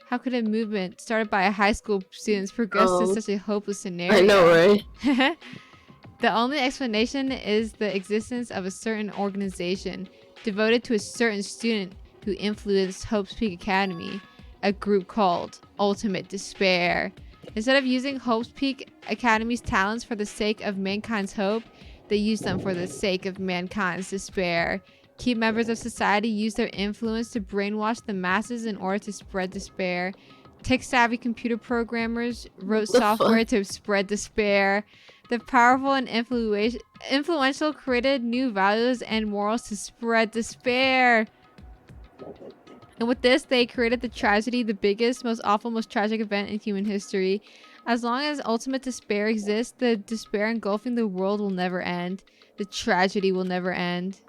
How could a movement started by a high school students progress to such a hopeless scenario? I know, right? The only explanation is the existence of a certain organization devoted to a certain student who influenced Hope's Peak Academy, a group called Ultimate Despair. Instead of using Hope's Peak Academy's talents for the sake of mankind's hope, they used them for the sake of mankind's despair. Key members of society used their influence to brainwash the masses in order to spread despair. Tech-savvy computer programmers wrote software to spread despair. The powerful and influential created new values and morals to spread despair. And with this, they created the tragedy, the biggest, most awful, most tragic event in human history. As long as ultimate despair exists, the despair engulfing the world will never end. The tragedy will never end.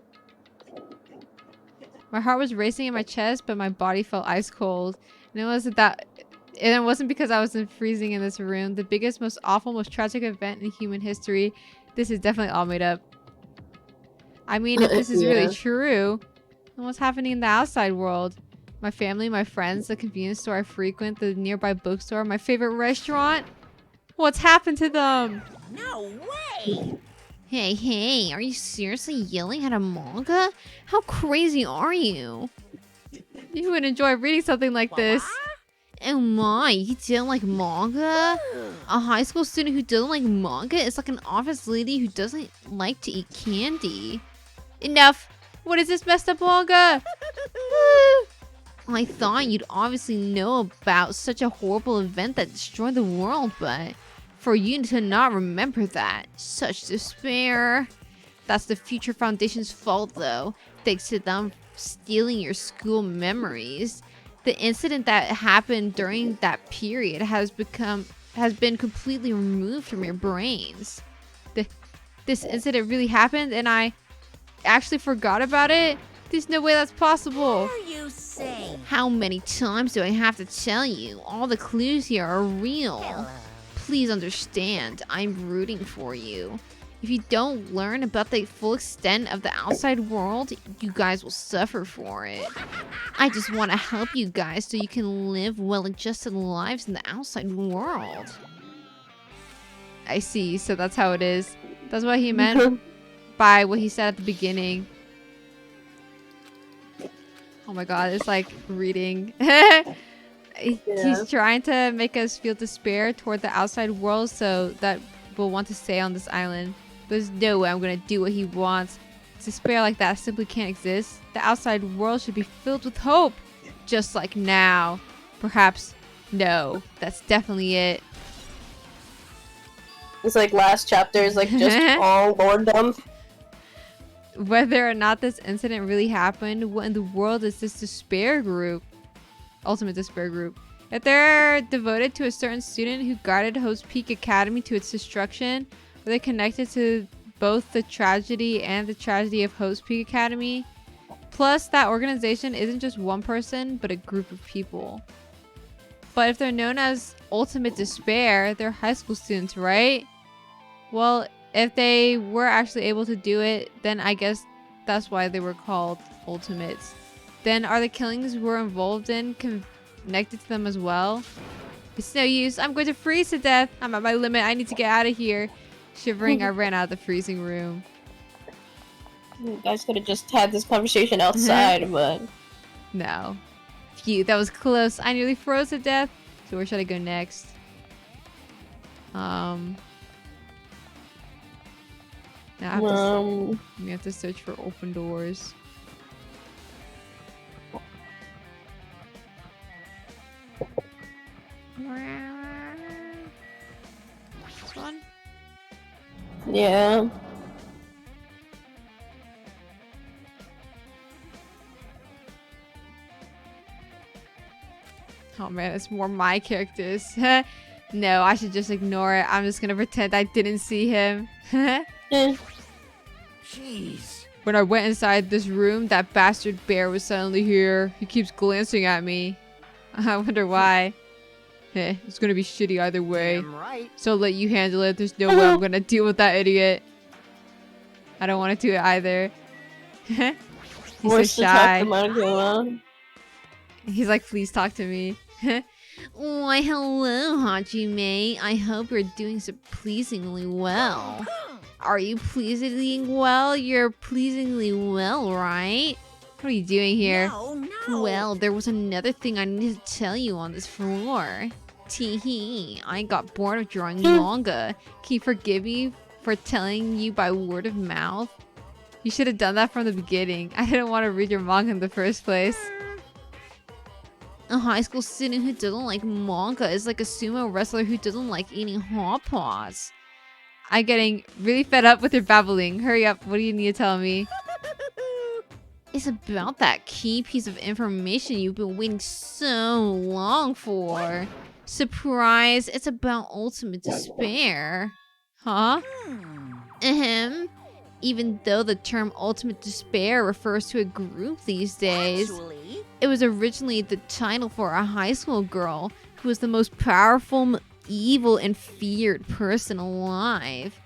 My heart was racing in my chest, but my body felt ice cold. And it wasn't because I was freezing in this room. The biggest, most awful, most tragic event in human history. This is definitely all made up. I mean, if this is really true, then what's happening in the outside world? My family, my friends, the convenience store I frequent, the nearby bookstore, my favorite restaurant? What's happened to them? No way! Hey, are you seriously yelling at a manga? How crazy are you? You would enjoy reading something like this. Oh my, you don't like manga? A high school student who doesn't like manga is like an office lady who doesn't like to eat candy. Enough! What is this messed up manga? I thought you'd obviously know about such a horrible event that destroyed the world, but for you to not remember that, such despair. That's the Future Foundation's fault though, thanks to them stealing your school memories. The incident that happened during that period has been completely removed from your brains. this incident really happened and I actually forgot about it? There's no way that's possible. What are you saying? How many times do I have to tell you? All the clues here are real. Please understand, I'm rooting for you. If you don't learn about the full extent of the outside world, you guys will suffer for it. I just want to help you guys so you can live well-adjusted lives in the outside world. I see, so that's how it is. That's what he meant by what he said at the beginning. Oh my god, it's like reading. He's trying to make us feel despair toward the outside world so that we'll want to stay on this island. There's no way I'm gonna do what he wants. Despair like that simply can't exist. The outside world should be filled with hope. Just like now. Perhaps no. That's definitely it. It's like last chapter is like just all lorddom. Whether or not this incident really happened, what in the world is this despair group? Ultimate despair group. If they're devoted to a certain student who guided Hope's Peak Academy to its destruction, are they connected to both the tragedy and the tragedy of Hope's Peak Academy? Plus, that organization isn't just one person, but a group of people. But if they're known as Ultimate Despair, they're high school students, right? Well, if they were actually able to do it, then I guess that's why they were called Ultimates. Then are the killings we're involved in connected to them as well? It's no use. I'm going to freeze to death. I'm at my limit. I need to get out of here. Shivering, I ran out of the freezing room. You guys could have just had this conversation outside, but... No. Phew, that was close. I nearly froze to death. So where should I go next? Now we have to search for open doors. This one? Yeah. Oh man, it's more my characters. No, I should just ignore it. I'm just gonna pretend I didn't see him. Jeez. When I went inside this room, that bastard bear was suddenly here. He keeps glancing at me. I wonder why. It's gonna be shitty either way. Damn right. So I'll let you handle it. There's no way I'm gonna deal with that idiot. I don't want to do it either. He's so shy. He's like, please talk to me. Why, hello, Hajime. I hope you're doing so pleasingly well. Are you pleasingly well? You're pleasingly well, right? What are you doing here? No. Well, there was another thing I needed to tell you on this floor. Teehee, I got bored of drawing manga. Can you forgive me for telling you by word of mouth? You should have done that from the beginning. I didn't want to read your manga in the first place. A high school student who doesn't like manga is like a sumo wrestler who doesn't like eating hot pots. I'm getting really fed up with your babbling. Hurry up, what do you need to tell me? It's about that key piece of information you've been waiting so long for. Surprise, it's about ultimate despair. Huh? Ahem. Even though the term ultimate despair refers to a group these days, it was originally the title for a high school girl who was the most powerful, evil, and feared person alive.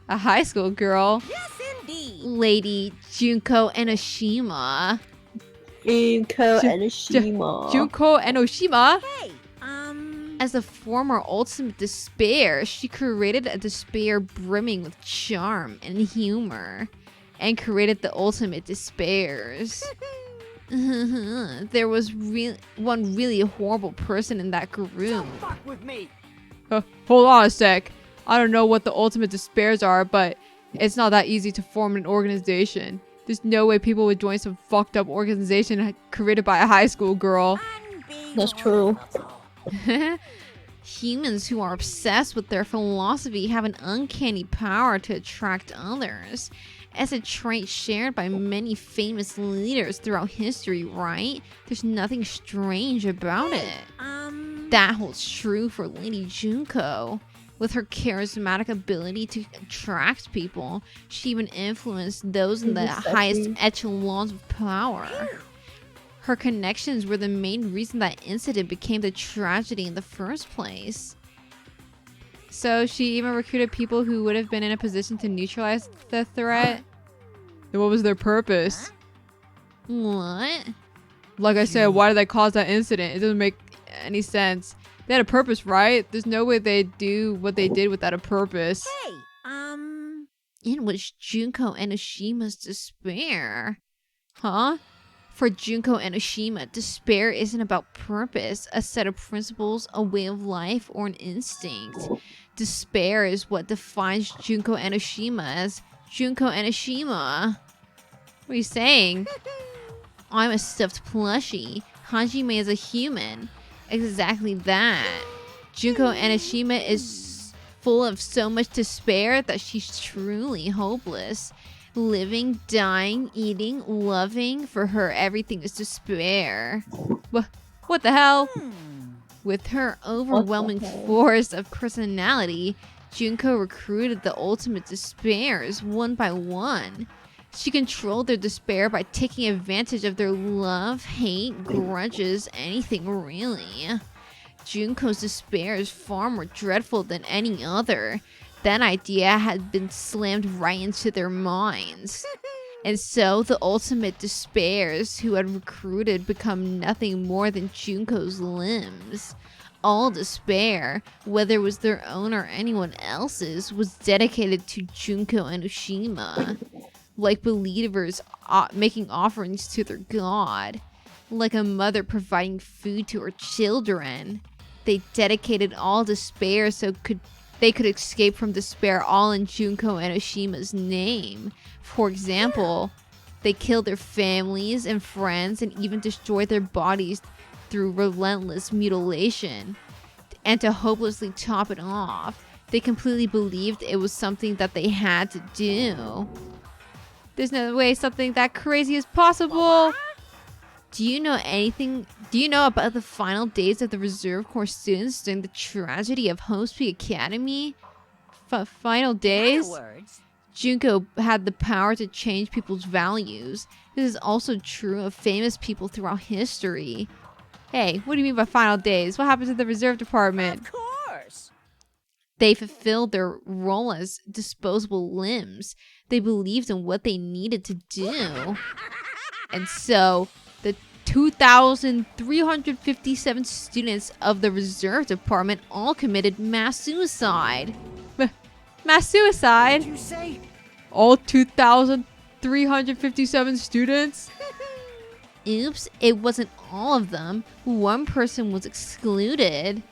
A high school girl? Yes, indeed. Lady Junko Enoshima. Junko Enoshima. Junko Enoshima? Hey, As a former ultimate despair, she created a despair brimming with charm and humor, and created the ultimate despairs. There was one really horrible person in that group. Fuck with me. Hold on a sec. I don't know what the ultimate despairs are, but it's not that easy to form an organization. There's no way people would join some fucked up organization created by a high school girl. That's true. Humans who are obsessed with their philosophy have an uncanny power to attract others. It's a trait shared by many famous leaders throughout history, right? There's nothing strange about it. That holds true for Lady Junko. With her charismatic ability to attract people, she even influenced those in the highest echelons of power. Her connections were the main reason that incident became the tragedy in the first place. So she even recruited people who would have been in a position to neutralize the threat. Then what was their purpose? What? Like I said, why did they cause that incident? It doesn't make any sense. They had a purpose, right? There's no way they'd do what they did without a purpose. Hey, In which Junko Enoshima's despair. Huh? For Junko Enoshima, despair isn't about purpose, a set of principles, a way of life, or an instinct. Despair is what defines Junko Enoshima as Junko Enoshima. What are you saying? I'm a stuffed plushie. Hajime is a human. Exactly that. Junko Enoshima is full of so much despair that she's truly hopeless. Living, dying, eating, loving, for her everything is despair. What the hell? With her overwhelming force of personality, Junko recruited the ultimate despairs one by one. She controlled their despair by taking advantage of their love, hate, grudges, anything really. Junko's despair is far more dreadful than any other. That idea had been slammed right into their minds. And so the ultimate despairs who had recruited become nothing more than Junko's limbs. All despair, whether it was their own or anyone else's, was dedicated to Junko Enoshima. Like believers making offerings to their god. Like a mother providing food to her children. They dedicated all despair so they could escape from despair, all in Junko Enoshima's name. For example, they killed their families and friends and even destroyed their bodies through relentless mutilation. And to hopelessly top it off, they completely believed it was something that they had to do. There's no way something that crazy is possible. Do you know about the final days of the Reserve Corps students during the tragedy of Host Peak Academy? Final days? Junko had the power to change people's values. This is also true of famous people throughout history. Hey, what do you mean by final days? What happened to the Reserve Department? Of course. They fulfilled their role as disposable limbs. They believed in what they needed to do. And so, the 2,357 students of the Reserve Department all committed mass suicide. Mass suicide? What did you say? All 2,357 students? Oops, it wasn't all of them. One person was excluded.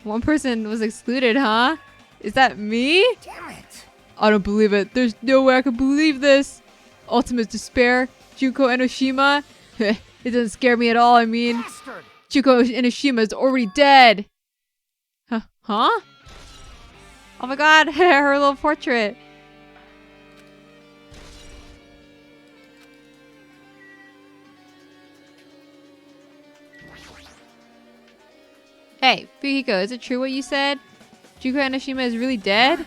One person was excluded, huh? Is that me? Damn it. I don't believe it. There's no way I can believe this. Ultimate despair. Junko Enoshima. It doesn't scare me at all. I mean, Bastard. Junko Enoshima is already dead. Huh? Oh my god, her little portrait. Hey, Fukiko, is it true what you said? Junko Enoshima is really dead?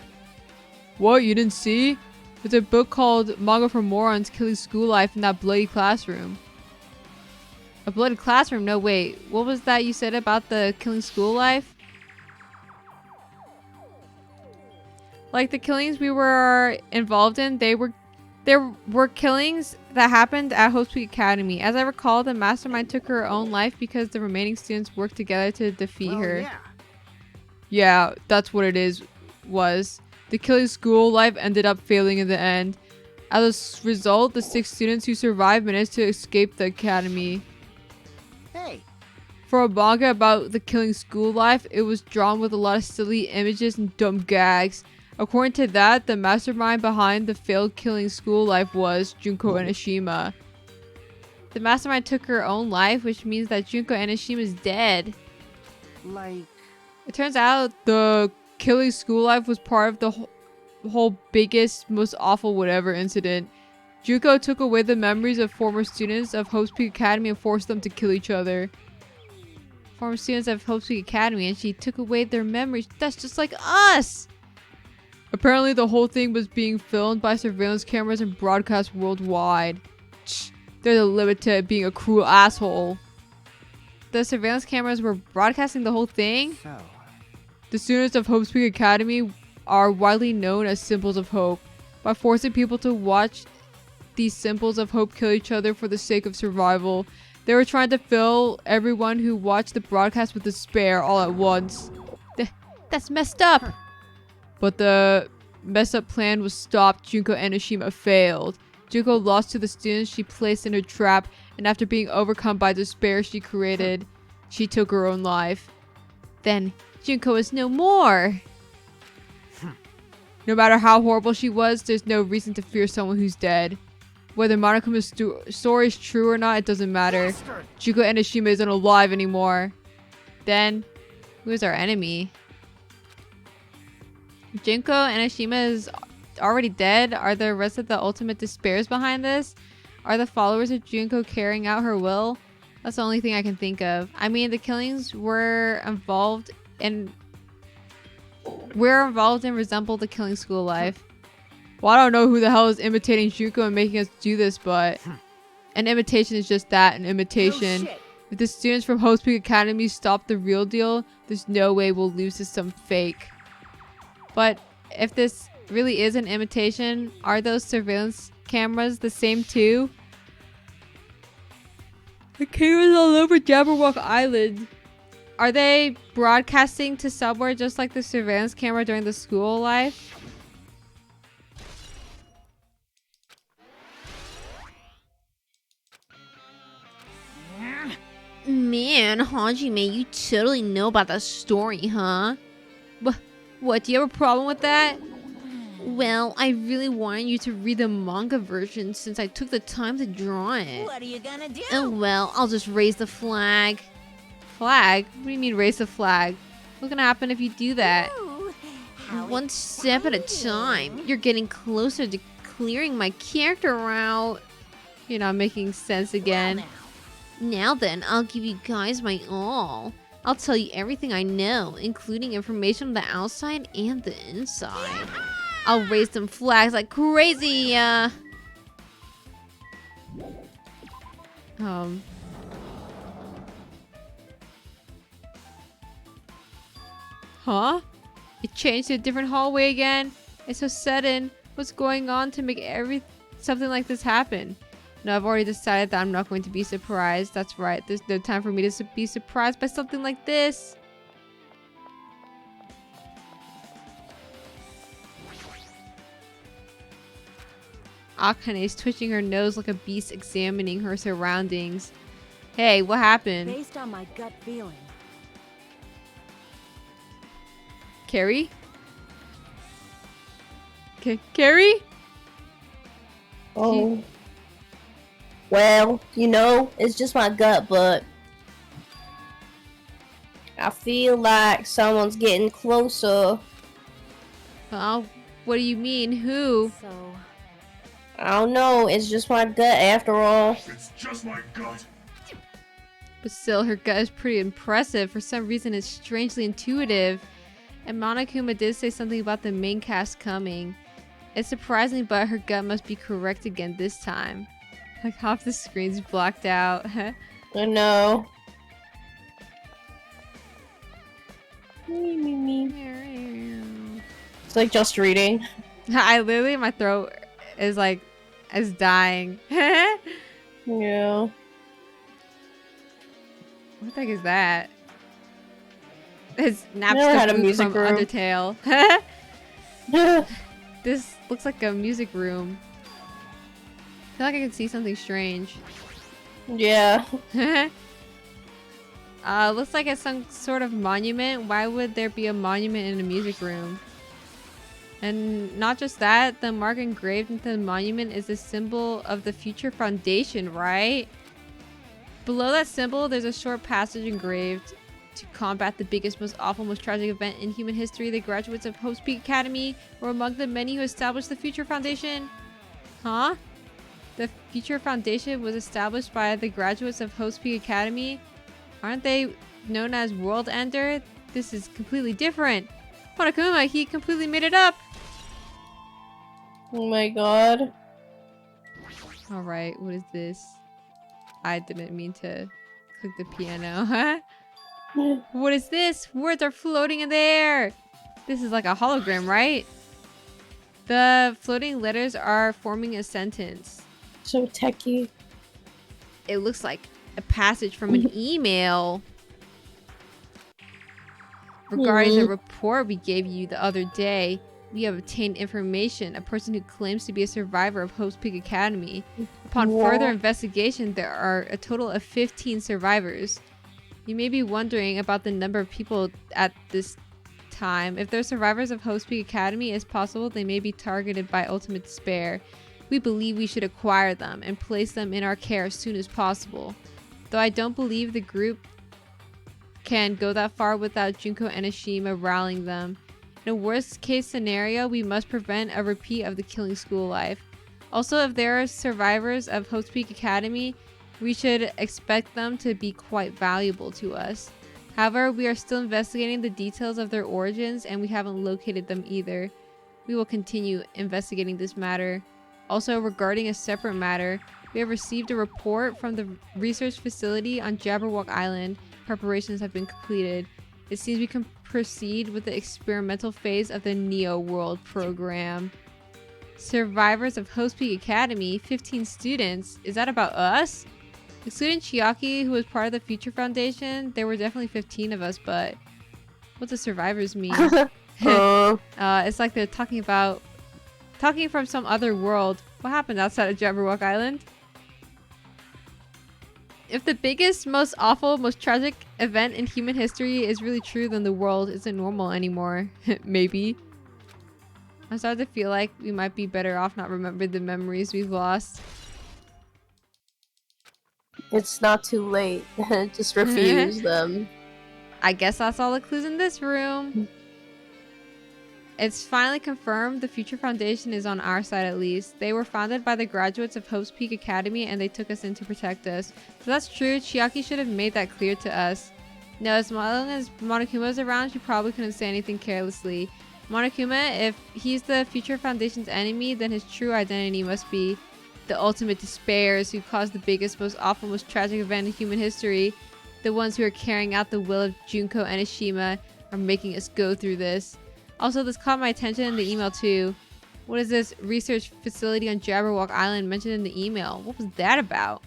What, you didn't see? There's a book called Manga for Morons Killing School Life in that bloody classroom. A bloody classroom? No, wait. What was that you said about the killing school life? Like the killings we were involved in, there were killings that happened at Host Peak Academy. As I recall, the mastermind took her own life because the remaining students worked together to defeat her. Yeah. Yeah, that's what it was. The killing school life ended up failing in the end. As a result, the 6 students who survived managed to escape the academy. Hey. For a manga about the killing school life, it was drawn with a lot of silly images and dumb gags. According to that, the mastermind behind the failed killing school life was Junko Enoshima. The mastermind took her own life, which means that Junko Enoshima is dead. Like. It turns out the killing school life was part of the whole biggest, most awful whatever incident. Junko took away the memories of former students of Host Peak Academy and forced them to kill each other. former students of Hope's Peak Academy, and she took away their memories. That's just like us! Apparently the whole thing was being filmed by surveillance cameras and broadcast worldwide. There's a limit to it being a cruel asshole. The surveillance cameras were broadcasting the whole thing? So, The students of Hope's Peak Academy are widely known as symbols of hope. By forcing people to watch these symbols of hope kill each other for the sake of survival, they were trying to fill everyone who watched the broadcast with despair all at once. That's messed up! But the messed up plan was stopped. Junko Enoshima failed. Junko lost to the students she placed in her trap, and after being overcome by despair she created, she took her own life. Then, Junko is no more! No matter how horrible she was, there's no reason to fear someone who's dead. Whether Monokuma's story is true or not, it doesn't matter. Junko Enoshima isn't alive anymore. Then, who is our enemy? Junko Enoshima is already dead? Are the rest of the ultimate despairs behind this? Are the followers of Junko carrying out her will? That's the only thing I can think of. I mean, the killings were involved and resemble the killing school life. Well, I don't know who the hell is imitating Junko and making us do this, but an imitation is just that, an imitation. No shit. If the students from Hope's Peak Academy stop the real deal, there's no way we'll lose to some fake. But if this really is an imitation, are those surveillance cameras the same too? The cameras all over Jabberwock Island. Are they broadcasting to somewhere just like the surveillance camera during the school life? Man, Hajime, you totally know about that story, huh? What, do you have a problem with that? Well, I really wanted you to read the manga version since I took the time to draw it. What are you gonna do? Oh well, I'll just raise the flag. Flag? What do you mean raise the flag? What's gonna happen if you do that? Ooh, how One step at a time. You're getting closer to clearing my character route. You're not making sense again. Now then, I'll give you guys my all. I'll tell you everything I know, including information on the outside and the inside. I'll raise them flags like crazy, Huh? It changed to a different hallway again? It's so sudden. What's going on to make something like this happen? No, I've already decided that I'm not going to be surprised. That's right. There's no time for me to be surprised by something like this. Akane is twitching her nose like a beast examining her surroundings. Hey, what happened? Based on my gut feeling. Carrie? Carrie? Oh. Well, it's just my gut, but I feel like someone's getting closer. What do you mean? Who? So, I don't know, it's just my gut after all. It's just my gut. But still, her gut is pretty impressive. For some reason, it's strangely intuitive. And Monokuma did say something about the main cast coming. It's surprising, but her gut must be correct again this time. Like half the screen's blocked out. I know. It's like just reading. I literally, my throat is dying. Yeah. What the heck is that? It's Never had a Napster music from room. Undertale. This looks like a music room. I feel like I can see something strange. Yeah. Looks like it's some sort of monument. Why would there be a monument in a music room? And not just that, the mark engraved into the monument is a symbol of the Future Foundation, right? Below that symbol, there's a short passage engraved. To combat the biggest, most awful, most tragic event in human history, the graduates of Hope's Peak Academy were among the many who established the Future Foundation. Huh? The Future Foundation was established by the graduates of Hope's Peak Academy? Aren't they known as World Ender, this is completely different. Monokuma, he completely made it up. Oh my god. Alright, what is this? I didn't mean to click the piano, huh? What is this? Words are floating in the air. This is like a hologram, right? The floating letters are forming a sentence. So techie. It looks like a passage from an email regarding the report we gave you the other day. We have obtained information. A person who claims to be a survivor of Hope's Peak Academy. Upon further investigation, there are a total of 15 survivors. You may be wondering about the number of people at this time. If they're survivors of Hope's Peak Academy, it's possible they may be targeted by ultimate despair. We believe we should acquire them and place them in our care as soon as possible. Though I don't believe the group can go that far without Junko Enoshima rallying them. In a worst case scenario, we must prevent a repeat of the killing school life. Also, if there are survivors of Hope's Peak Academy, we should expect them to be quite valuable to us. However, we are still investigating the details of their origins and we haven't located them either. We will continue investigating this matter. Also, regarding a separate matter, we have received a report from the research facility on Jabberwock Island. Preparations have been completed. It seems we can proceed with the experimental phase of the Neo World program. Survivors of Hope's Peak Academy, 15 students. Is that about us? Excluding Chiaki, who was part of the Future Foundation, there were definitely 15 of us, but what does survivors mean? It's like they're talking from some other world. What happened outside of Jabberwock Island? If the biggest, most awful, most tragic event in human history is really true, then the world isn't normal anymore. Maybe. I'm starting to feel like we might be better off not remembering the memories we've lost. It's not too late. Just refuse them. I guess that's all the clues in this room. It's finally confirmed the Future Foundation is on our side at least. They were founded by the graduates of Hope's Peak Academy and they took us in to protect us. So that's true. Chiaki should have made that clear to us. No, as long as Monokuma's around, she probably couldn't say anything carelessly. Monokuma, if he's the Future Foundation's enemy, then his true identity must be the ultimate despairs who caused the biggest, most awful, most tragic event in human history. The ones who are carrying out the will of Junko Enoshima are making us go through this. Also, this caught my attention in the email too. What is this research facility on Jabberwock Island mentioned in the email? What was that about?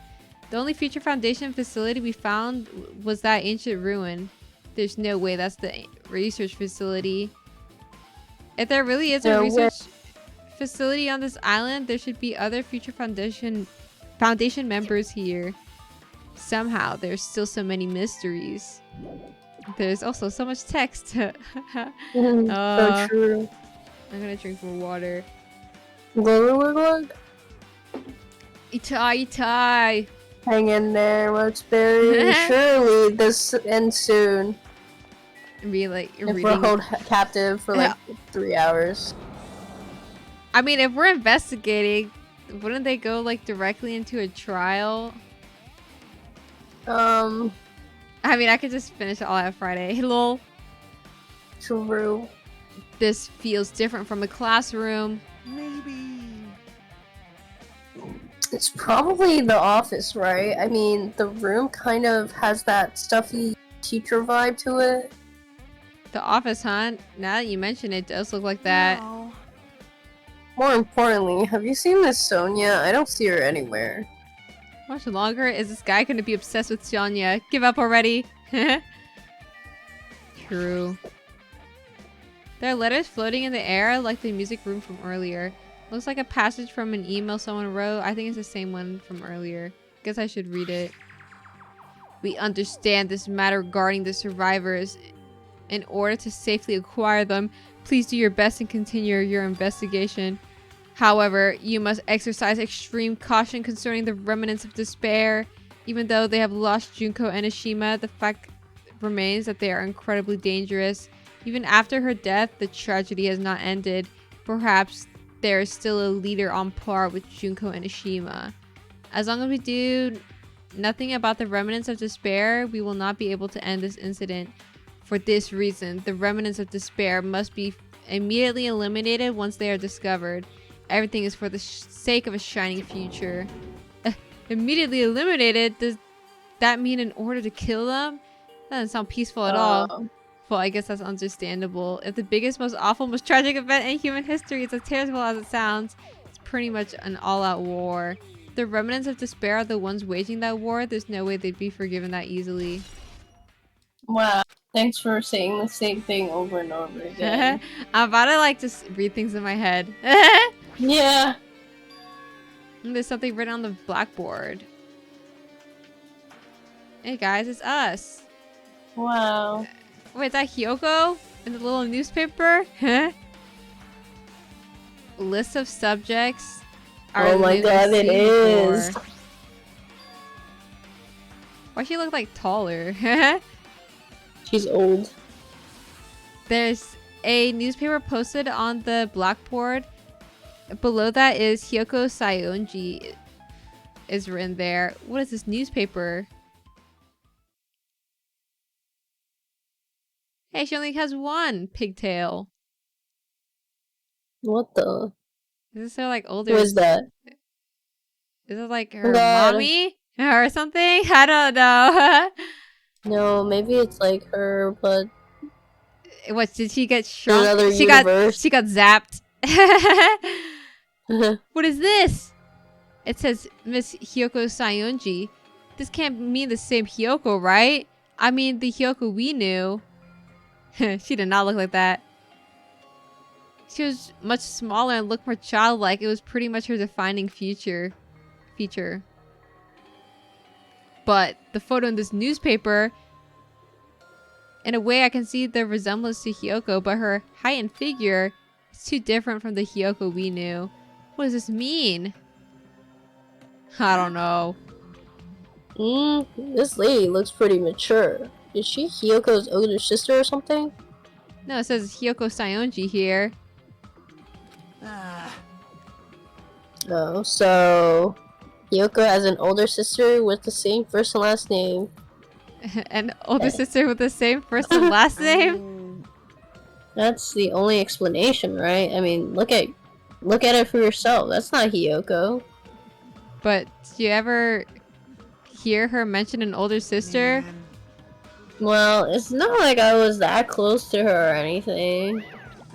The only Future Foundation facility we found was that ancient ruin. There's no way that's the research facility. If there really is a research facility on this island, there should be other Future Foundation members here. Somehow, there's still so many mysteries. There's also so much text. So true. I'm gonna drink more water. Glug. Itai. Hang in there, Roachberry. Surely this ends soon. And be like If we're reading. held captive for like 3 hours. I mean, if we're investigating, wouldn't they go like directly into a trial? I mean, I could just finish it all at Friday. Lol. True. This feels different from a classroom. Maybe. It's probably the office, right? I mean, the room kind of has that stuffy teacher vibe to it. The office, huh? Now that you mention it, it does look like that. No. More importantly, have you seen Miss Sonia? I don't see her anywhere. How much longer is this guy going to be obsessed with Sonya? Give up already. True. There are letters floating in the air like the music room from earlier. Looks like a passage from an email someone wrote. I think it's the same one from earlier. Guess I should read it. We understand this matter regarding the survivors. In order to safely acquire them, please do your best and continue your investigation. However, you must exercise extreme caution concerning the remnants of despair. Even though they have lost Junko Enoshima, the fact remains that they are incredibly dangerous. Even after her death, the tragedy has not ended. Perhaps there is still a leader on par with Junko Enoshima. As long as we do nothing about the remnants of despair. We will not be able to end this incident for this reason. The remnants of despair must be immediately eliminated once they are discovered. Everything is for the sake of a shining future. Immediately eliminated? Does that mean in order to kill them? That doesn't sound peaceful at all. Well, I guess that's understandable. If the biggest, most awful, most tragic event in human history is as terrible as it sounds, it's pretty much an all-out war. The remnants of despair are the ones waging that war. There's no way they'd be forgiven that easily. Wow. Thanks for saying the same thing over and over again. I'm about to like just read things in my head. Yeah. There's something written on the blackboard. Hey guys, it's us. Wow. Wait, is that Hyoko in the little newspaper? List of subjects. Oh my god, it is. Why she look like taller? She's old. There's a newspaper posted on the blackboard. Below that is Hyoko Sayonji is written there. What is this newspaper? Hey, she only has one pigtail. What the? Is this her like older? Who is that? Is it like her God. mommy or something? I don't know. No, maybe it's like her, but What, did she get shrunk? another She universe. got zapped. What is this? It says Miss Hyoko Sayonji. This can't mean the same Hyoko, right? I mean the Hyoko we knew. She did not look like that. She was much smaller and looked more childlike. It was pretty much her defining feature. But the photo in this newspaper, in a way I can see the resemblance to Hyoko, but her height and figure is too different from the Hyoko we knew. What does this mean? I don't know. This lady looks pretty mature. Is she Hyoko's older sister or something? No, it says Hyoko Sayonji here. No, so Hyoko has an older sister with the same first and last name. An older sister with the same first and last name? That's the only explanation, right? I mean, look at it for yourself. That's not Hyoko. But do you ever hear her mention an older sister? Well, it's not like I was that close to her or anything.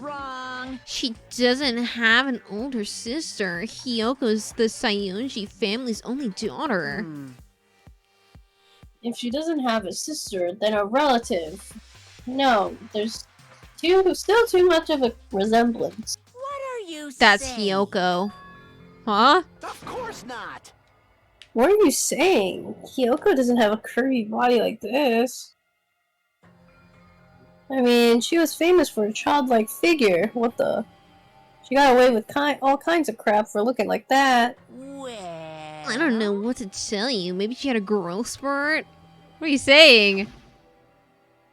Wrong. She doesn't have an older sister. Hyoko's the Sayonji family's only daughter. If she doesn't have a sister, then a relative. No, there's still too much of a resemblance. What are you That's saying? Hyoko. Huh? Of course not. What are you saying? Hyoko doesn't have a curvy body like this. I mean, she was famous for a childlike figure. What the? She got away with all kinds of crap for looking like that. Well, I don't know what to tell you. Maybe she had a growth spurt? What are you saying?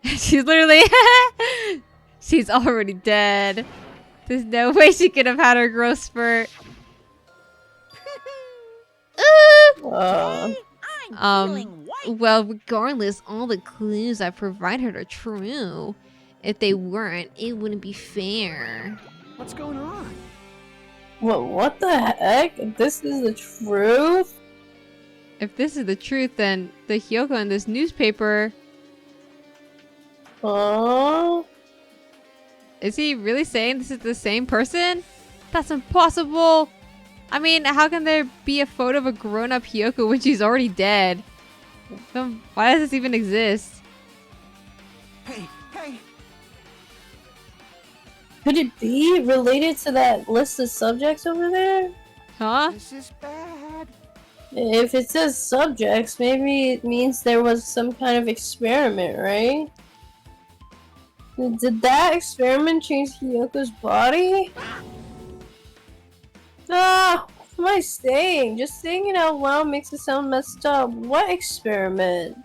She's literally... She's already dead. There's no way she could have had her growth spurt. I'm feeling white. Well, regardless, all the clues I provided are true. If they weren't, it wouldn't be fair. What's going on? What the heck? This is the truth? If this is the truth, then the Hyoko in this newspaper... Oh? Is he really saying this is the same person? That's impossible! I mean, how can there be a photo of a grown-up Hyoko when she's already dead? Then why does this even exist? Hey. Could it be related to that list of subjects over there? Huh? This is bad. If it says subjects, maybe it means there was some kind of experiment, right? Did that experiment change Hyoko's body? Ah, what am I saying? Just saying it out loud makes it sound messed up. What experiment?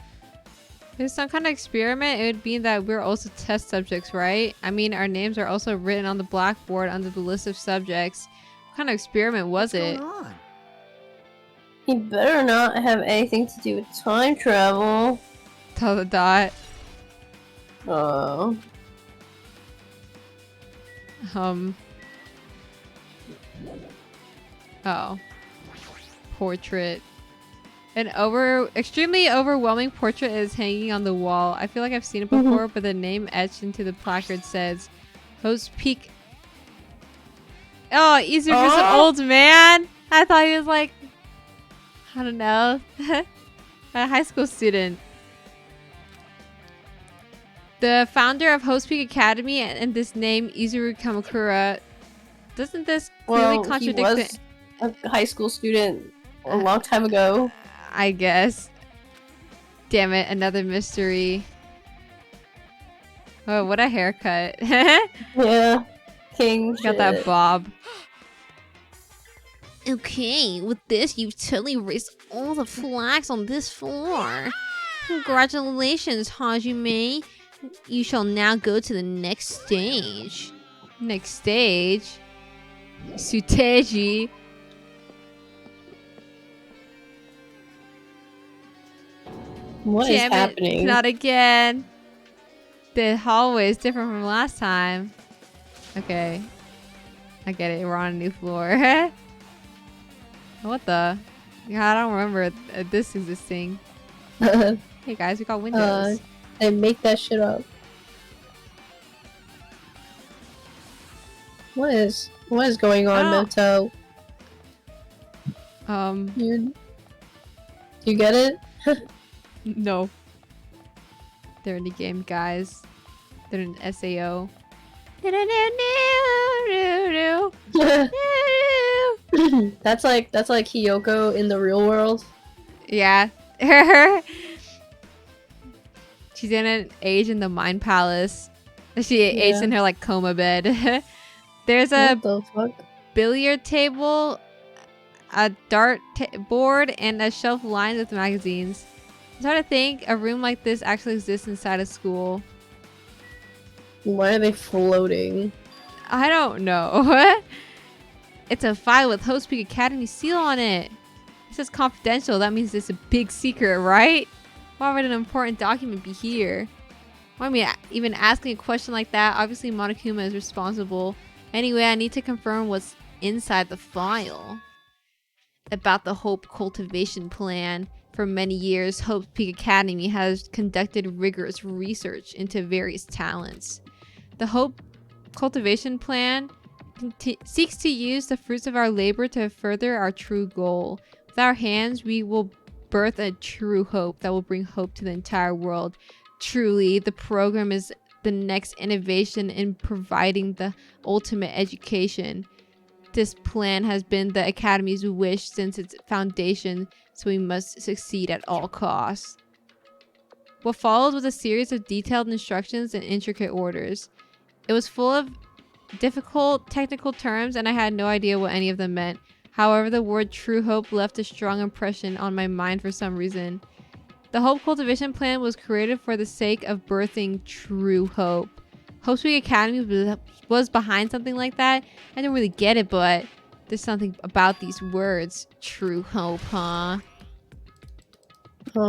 If there's some kind of experiment, it would mean that we're also test subjects, right? I mean, our names are also written on the blackboard under the list of subjects. What kind of experiment was it? What's going on? He better not have anything to do with time travel. Tell the dot. Oh. Oh. Portrait. An extremely overwhelming portrait is hanging on the wall. I feel like I've seen it before, but the name etched into the placard says, Host Peak. Oh, he's just an old man. I thought he was like, I don't know, a high school student. The founder of Host Peak Academy and this name, Izuru Kamakura. Doesn't this clearly contradict he was a high school student a long time ago. I guess. Damn it, another mystery. Oh, what a haircut. Yeah. King Got that bob. Okay, with this, you've totally erased all the flags on this floor. Congratulations, Hajime. You shall now go to the next stage. Next stage? Suteji. What is happening? Not again. The hallway is different from last time. Okay. I get it. We're on a new floor. What the? Yeah, I don't remember this existing. Hey guys, we got windows. They make that shit up. What is going on, Moto? You get it? No. They're in the game, guys. They're in SAO. That's like Hiyoko in the real world. Yeah. She's in an age in the Mind Palace. She aged in her like coma bed. There's a billiard table, a dart board, and a shelf lined with magazines. I'm starting to think a room like this actually exists inside a school. Why are they floating? I don't know. It's a file with Host Peak Academy seal on it. It says confidential. That means it's a big secret, right? Why would an important document be here? Why am I even asking a question like that? Obviously, Monokuma is responsible. Anyway, I need to confirm what's inside the file. About the Hope Cultivation Plan. For many years, Hope Peak Academy has conducted rigorous research into various talents. The Hope Cultivation Plan seeks to use the fruits of our labor to further our true goal. With our hands, we will birth a true hope that will bring hope to the entire world. Truly, the program is the next innovation in providing the ultimate education. This plan has been the Academy's wish since its foundation, so we must succeed at all costs. What followed was a series of detailed instructions and intricate orders. It was full of difficult technical terms, and I had no idea what any of them meant. However, the word true hope left a strong impression on my mind for some reason. The Hope Cultivation Plan was created for the sake of birthing true hope. Hope Peak Academy was behind something like that. I didn't really get it, but there's something about these words. True hope, huh? Yeah,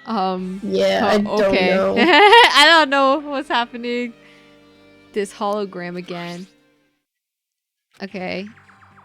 I don't know. I don't know what's happening. This hologram again. Okay.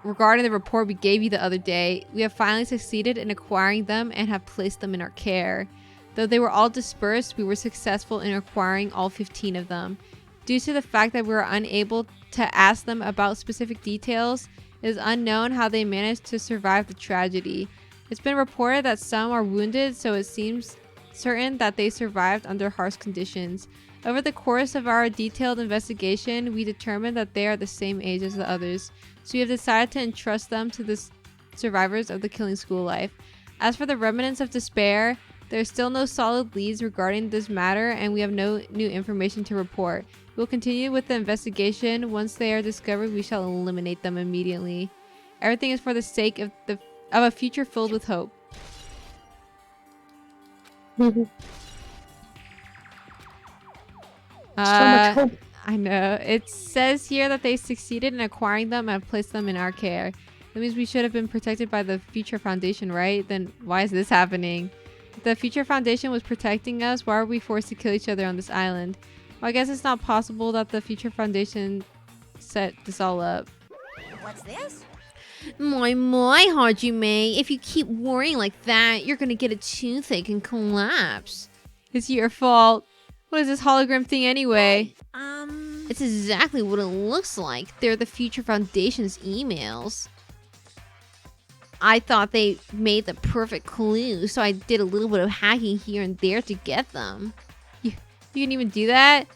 Regarding the report we gave you the other day, we have finally succeeded in acquiring them and have placed them in our care. Though they were all dispersed, we were successful in acquiring all 15 of them. Due to the fact that we were unable to ask them about specific details, it is unknown how they managed to survive the tragedy. It's been reported that some are wounded, so it seems certain that they survived under harsh conditions. Over the course of our detailed investigation, we determined that they are the same age as the others, so we have decided to entrust them to the survivors of the killing school life. As for the remnants of despair, there are still no solid leads regarding this matter, and we have no new information to report. We will continue with the investigation. Once they are discovered, we shall eliminate them immediately. Everything is for the sake of a future filled with hope. So much hope. I know. It says here that they succeeded in acquiring them and placed them in our care. That means we should have been protected by the Future Foundation, right? Then why is this happening? If the Future Foundation was protecting us, why are we forced to kill each other on this island? Well, I guess it's not possible that the Future Foundation set this all up. What's this? My, Hajime. If you keep worrying like that, you're gonna get a toothache and collapse. It's your fault. What is this hologram thing anyway? It's exactly what it looks like. They're the Future Foundation's emails. I thought they made the perfect clue, so I did a little bit of hacking here and there to get them. You can even do that?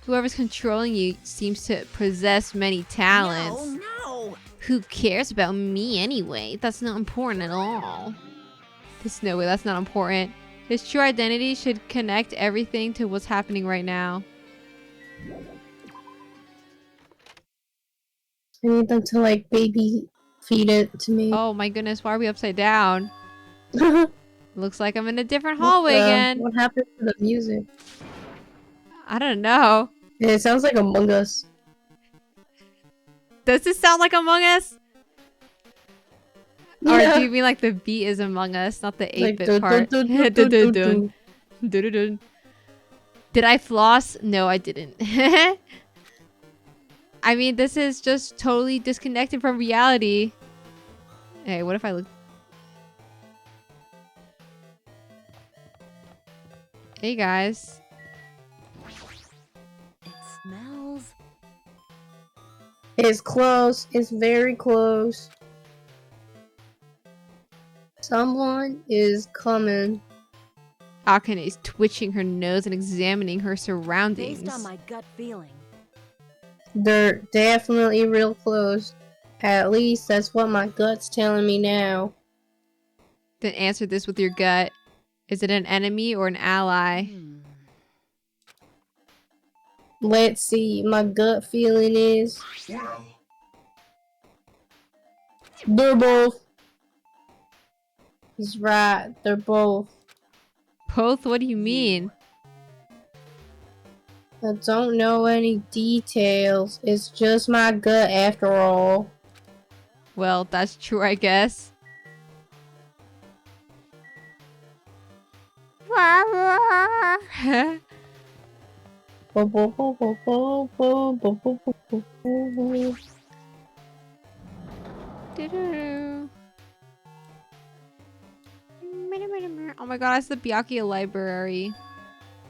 Whoever's controlling you seems to possess many talents. No. Who cares about me anyway? That's not important at all. There's no way that's not important. His true identity should connect everything to what's happening right now. I need them to like baby feed it to me. Oh my goodness, why are we upside down? What Looks like I'm in a different hallway again. What happened to the music? I don't know. It sounds like Among Us. Does this sound like Among Us? Or Yeah. do you mean like the beat is Among Us, not the 8-bit dun, part? dun, dun, dun, dun, dun. Dun-dun-dun. Did I floss? No, I didn't. I mean, this is just totally disconnected from reality. Hey, what if I look... Hey, guys. It smells. It's close. It's very close. Someone is coming. Akane is twitching her nose and examining her surroundings. Based on my gut feeling. They're definitely real close. At least that's what my gut's telling me now. Then answer this with your gut. Is it an enemy or an ally? Let's see. My gut feeling is... They're both. He's right. They're both. Both? What do you mean? I don't know any details. It's just my gut after all. Well, that's true, I guess. Oh my god, that's the Byakuya library.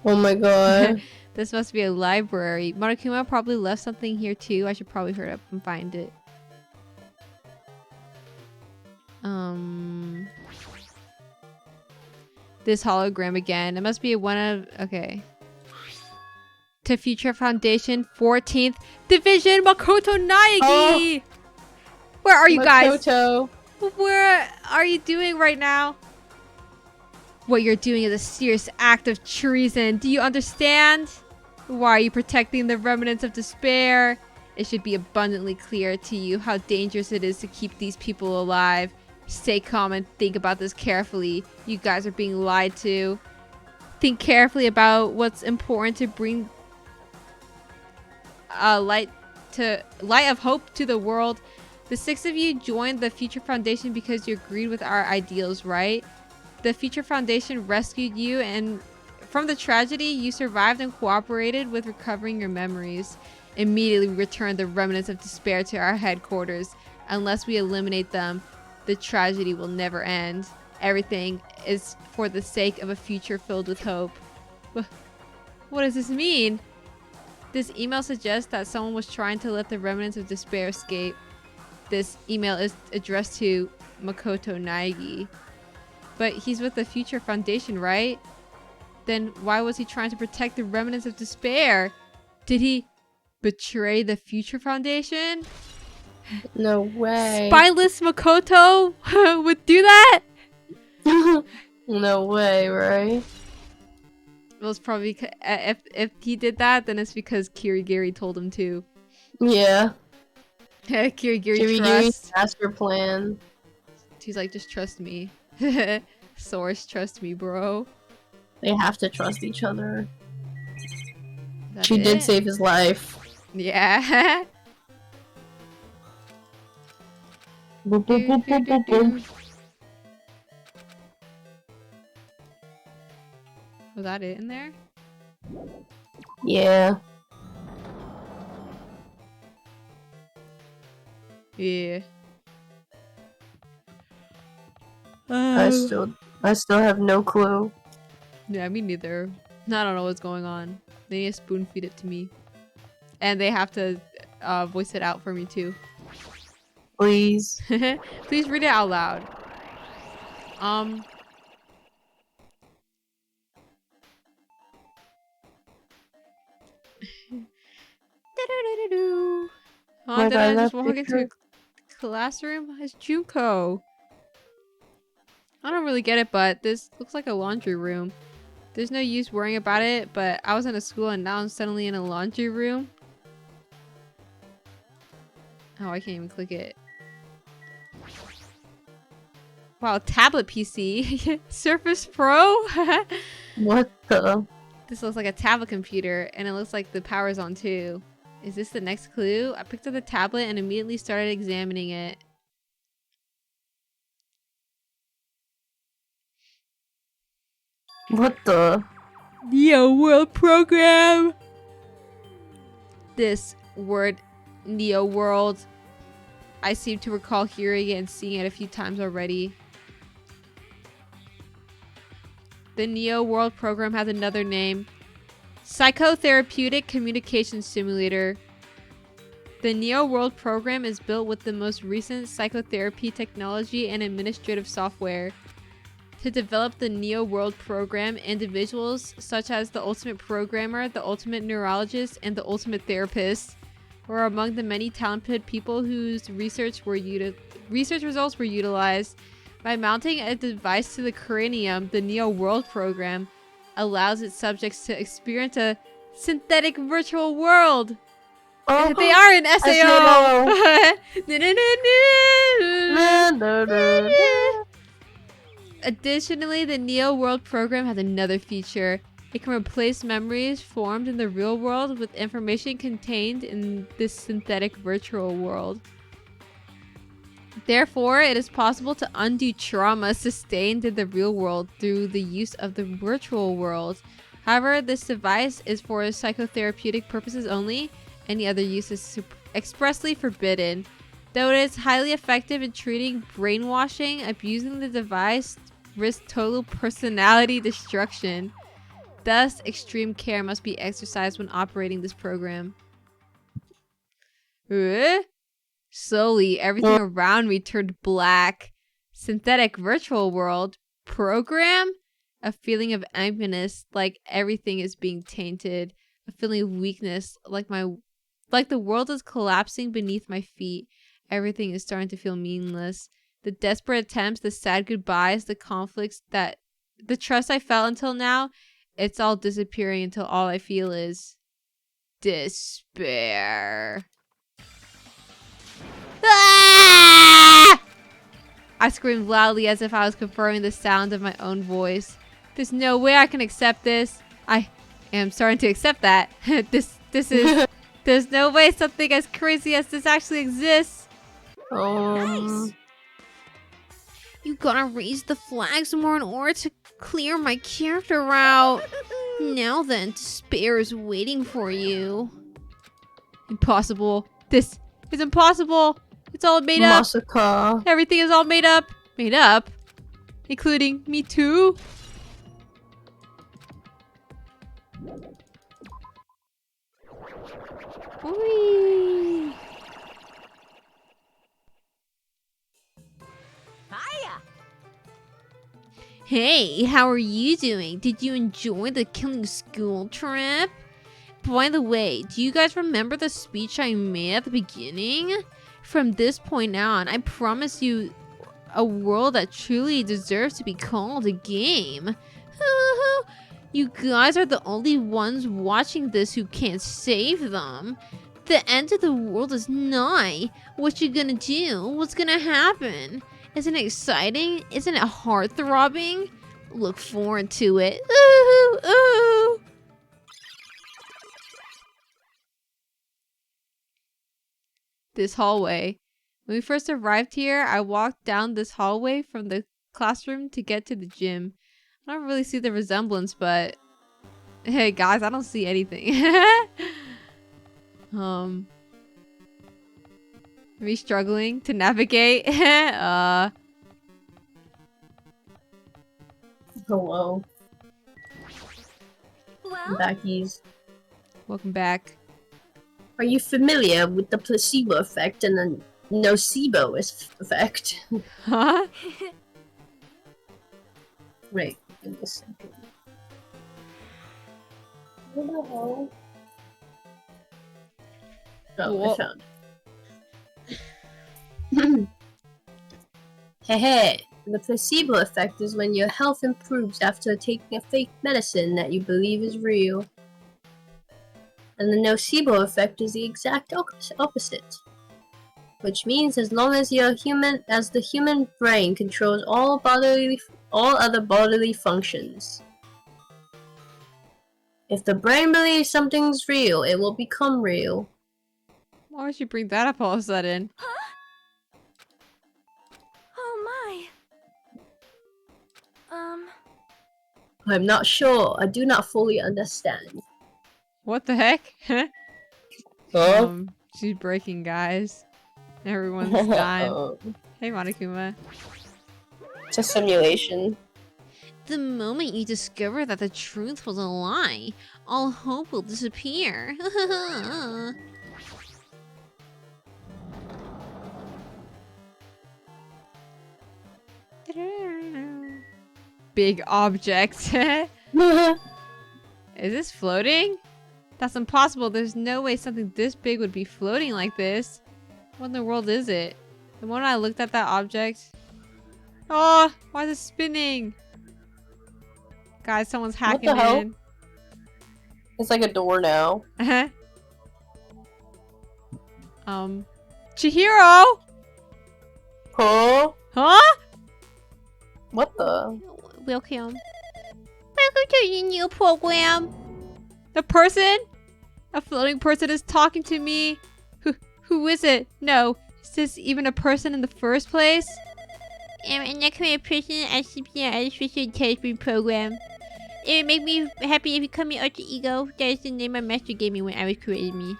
Oh my god. This must be a library. Monokuma probably left something here too. I should probably hurry up and find it. This hologram again. It must be one of... Okay. To Future Foundation 14th Division Makoto Naegi! Where are you guys? Makoto. Where are you doing right now? What you're doing is a serious act of treason. Do you understand? Why are you protecting the remnants of despair? It should be abundantly clear to you how dangerous it is to keep these people alive. Stay calm and think about this carefully. You guys are being lied to. Think carefully about what's important to bring light of hope to the world. The 6 of you joined the Future Foundation because you agreed with our ideals, right? The Future Foundation rescued you, and from the tragedy, you survived and cooperated with recovering your memories. Immediately return the remnants of despair to our headquarters. Unless we eliminate them, the tragedy will never end. Everything is for the sake of a future filled with hope. What does this mean? This email suggests that someone was trying to let the remnants of despair escape. This email is addressed to Makoto Naegi. But he's with the Future Foundation, right? Then why was he trying to protect the remnants of despair? Did he betray the Future Foundation? No way. Spyless Makoto would do that? No way, right? Well, it's probably if he did that, then it's because Kirigiri told him to. Yeah. Kirigiri trust. Master plan. He's like, just trust me. Source, trust me, bro. They have to trust each other. That's She did it? save his life. Yeah. Boop, boop, boop, boop, boop, boop. Was that it in there? Yeah. Yeah. I still have no clue. Yeah, me neither. I don't know what's going on. They need to spoon feed it to me. And they have to voice it out for me too. Please. Please read it out loud. My Did God, I just that walk into a picture. classroom? It's Junko. I don't really get it, but this looks like a laundry room. There's no use worrying about it, but I was in a school and now I'm suddenly in a laundry room. Oh, I can't even click it. Wow, tablet PC. Surface Pro? What the? This looks like a tablet computer, and it looks like the power's on too. Is this the next clue? I picked up the tablet and immediately started examining it. What the? Neo World Program! This word, Neo World, I seem to recall hearing it and seeing it a few times already. The Neo World Program has another name. Psychotherapeutic Communication Simulator. The Neo World Program is built with the most recent psychotherapy technology and administrative software. To develop the Neo World Program, individuals such as the Ultimate Programmer, the Ultimate Neurologist, and the Ultimate Therapist were among the many talented people whose research results were utilized. By mounting a device to the cranium, the Neo World Program allows its subjects to experience a synthetic virtual world. Oh, They are in SAO. Additionally, the Neo World Program has another feature. It can replace memories formed in the real world with information contained in this synthetic virtual world. Therefore, it is possible to undo trauma sustained in the real world through the use of the virtual world. However, this device is for psychotherapeutic purposes only. Any other use is expressly forbidden. Though it is highly effective in treating brainwashing, abusing the device risks total personality destruction. Thus, extreme care must be exercised when operating this program. Slowly, everything around me turned black. Synthetic virtual world. Program? A feeling of emptiness, like everything is being tainted. A feeling of weakness, like the world is collapsing beneath my feet. Everything is starting to feel meaningless. The desperate attempts, the sad goodbyes, the conflicts, the trust I felt until now, it's all disappearing until all I feel is despair. Ah! I screamed loudly as if I was confirming the sound of my own voice. There's no way I can accept this. I am starting to accept that. This is... There's no way something as crazy as this actually exists. Nice. You gotta raise the flags more in order to clear my character out. Now then, despair is waiting for you. Impossible. This is impossible. It's all made up. Massacre. Everything is all made up. Made up? Including me too? Whee! Hiya! Hey, how are you doing? Did you enjoy the killing school trip? By the way, do you guys remember the speech I made at the beginning? From this point on, I promise you a world that truly deserves to be called a game. You guys are the only ones watching this who can't save them. The end of the world is nigh. What you gonna do? What's gonna happen? Isn't it exciting? Isn't it heart-throbbing? Look forward to it. Ooh, ooh. This hallway. When we first arrived here, I walked down this hallway from the classroom to get to the gym. I don't really see the resemblance, but hey guys, I don't see anything. Me struggling to navigate. Hello, Well, backies. Welcome back. Are you familiar with the placebo effect and the nocebo effect? Huh? Wait, give me a second. What the hell? Oh, Whoa. I found it. Hey, hey. The placebo effect is when your health improves after taking a fake medicine that you believe is real. And the nocebo effect is the exact opposite. Which means as long as the human brain controls all other bodily functions. If the brain believes something's real, it will become real. Why would you bring that up all of a sudden? Oh my. I'm not sure. I do not fully understand. What the heck? Huh? She's breaking, guys. Everyone's dying. Oh, Hey, Monokuma. it's a simulation. The moment you discover that the truth was a lie, all hope will disappear. Big object. Is this floating? That's impossible. There's no way something this big would be floating like this. What in the world is it? The moment I looked at that object... Oh! Why is it spinning? Guys, someone's hacking the hell? in. It's like a door now. Chihiro! Huh? Huh? What the? Welcome. Welcome to your new program. The person? A floating person is talking to me. Who is it? No. Is this even a person in the first place? I'm not a person as an artificial intelligence program. It would make me happy if you call me alter ego. That is the name my master gave me when I was creating me.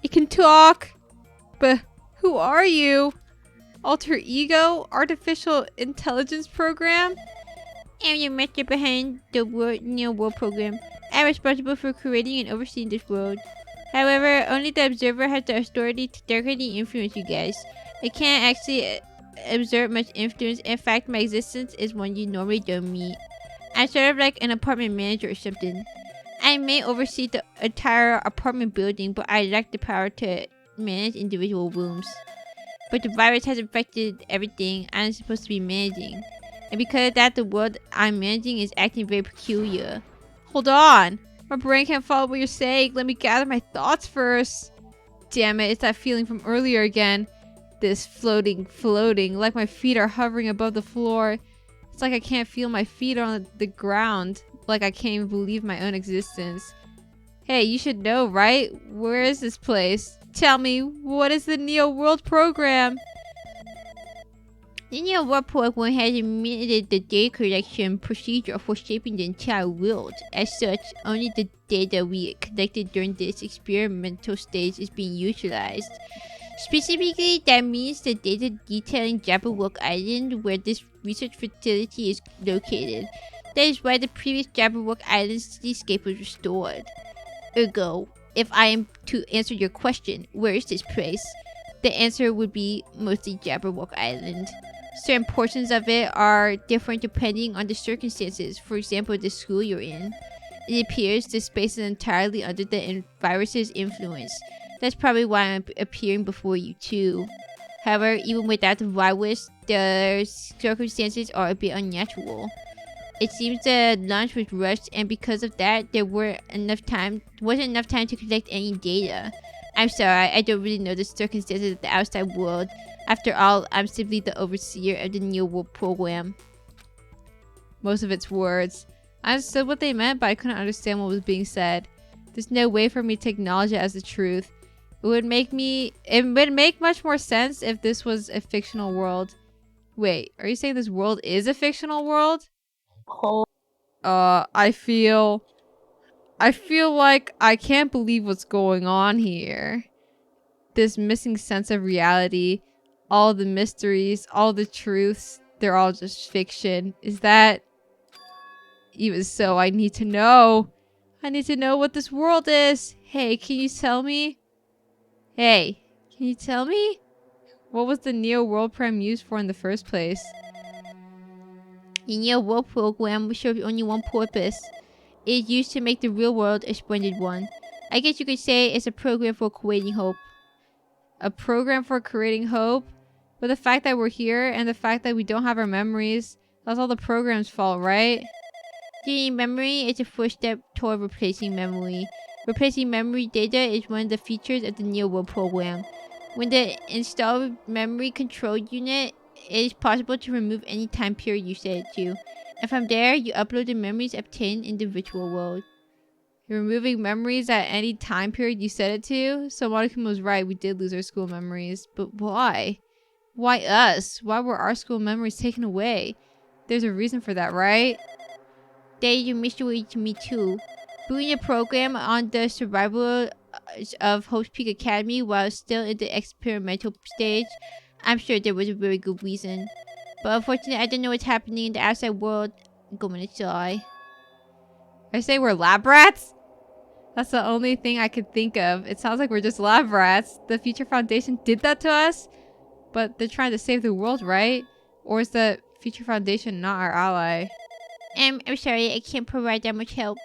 It can talk. But who are you? Alter ego? Artificial intelligence program? I'm the master behind the New World program. I'm responsible for creating and overseeing this world. However, only the observer has the authority to directly influence you guys. I can't actually exert much influence. In fact, my existence is one you normally don't meet. I'm sort of like an apartment manager or something. I may oversee the entire apartment building, but I lack the power to manage individual rooms. But the virus has infected everything I'm supposed to be managing. And because of that, the world I'm managing is acting very peculiar. Hold on. My brain can't follow what you're saying. Let me gather my thoughts first. Damn it, it's that feeling from earlier again. This floating, like my feet are hovering above the floor. It's like I can't feel my feet on the ground. Like I can't even believe my own existence. Hey, you should know, right? Where is this place? Tell me, what is the Neo World program? The New World program has amended the data collection procedure for shaping the entire world. As such, only the data we collected during this experimental stage is being utilized. Specifically, that means the data detailing Jabberwock Island, where this research facility is located. That is why the previous Jabberwock Island cityscape was restored. Ergo, if I am to answer your question, where is this place? The answer would be mostly Jabberwock Island. Certain portions of it are different depending on the circumstances, for example, the school you're in. It appears this space is entirely under the virus's influence. That's probably why I'm appearing before you too. However, even without the virus, the circumstances are a bit unnatural. It seems the launch was rushed, and because of that, there wasn't enough time to collect any data. I'm sorry, I don't really know the circumstances of the outside world. After all, I'm simply the overseer of the New World program. Most of its words. I understood what they meant, but I couldn't understand what was being said. There's no way for me to acknowledge it as the truth. It would make much more sense if this was a fictional world. Wait, are you saying this world is a fictional world? Oh, I feel like I can't believe what's going on here. This missing sense of reality, all the mysteries, all the truths, they're all just fiction. Is that even so? I need to know. I need to know what this world is. Hey, can you tell me? Hey, can you tell me? What was the Neo World Prime used for in the first place? The Neo World program serves only one purpose. It is used to make the real world a splendid one. I guess you could say it's a program for creating hope. A program for creating hope? But the fact that we're here and the fact that we don't have our memories, that's all the program's fault, right? Gaining memory is the first step toward replacing memory. Replacing memory data is one of the features of the Neo World program. When the installed memory control unit, it is possible to remove any time period you set it to. And from there, you upload the memories obtained in the virtual world. You're removing memories at any time period you set it to? So Monokuma was right, we did lose our school memories. But why? Why us? Why were our school memories taken away? There's a reason for that, right? That is a mystery to me too. Booting a program on the survival of Hope's Peak Academy while still in the experimental stage, I'm sure there was a very good reason. But unfortunately, I don't know what's happening in the outside world. I'm going to die. I say we're lab rats? That's the only thing I could think of. It sounds like we're just lab rats. The Future Foundation did that to us? But they're trying to save the world, right? Or is the Future Foundation not our ally? I'm sorry, I can't provide that much help.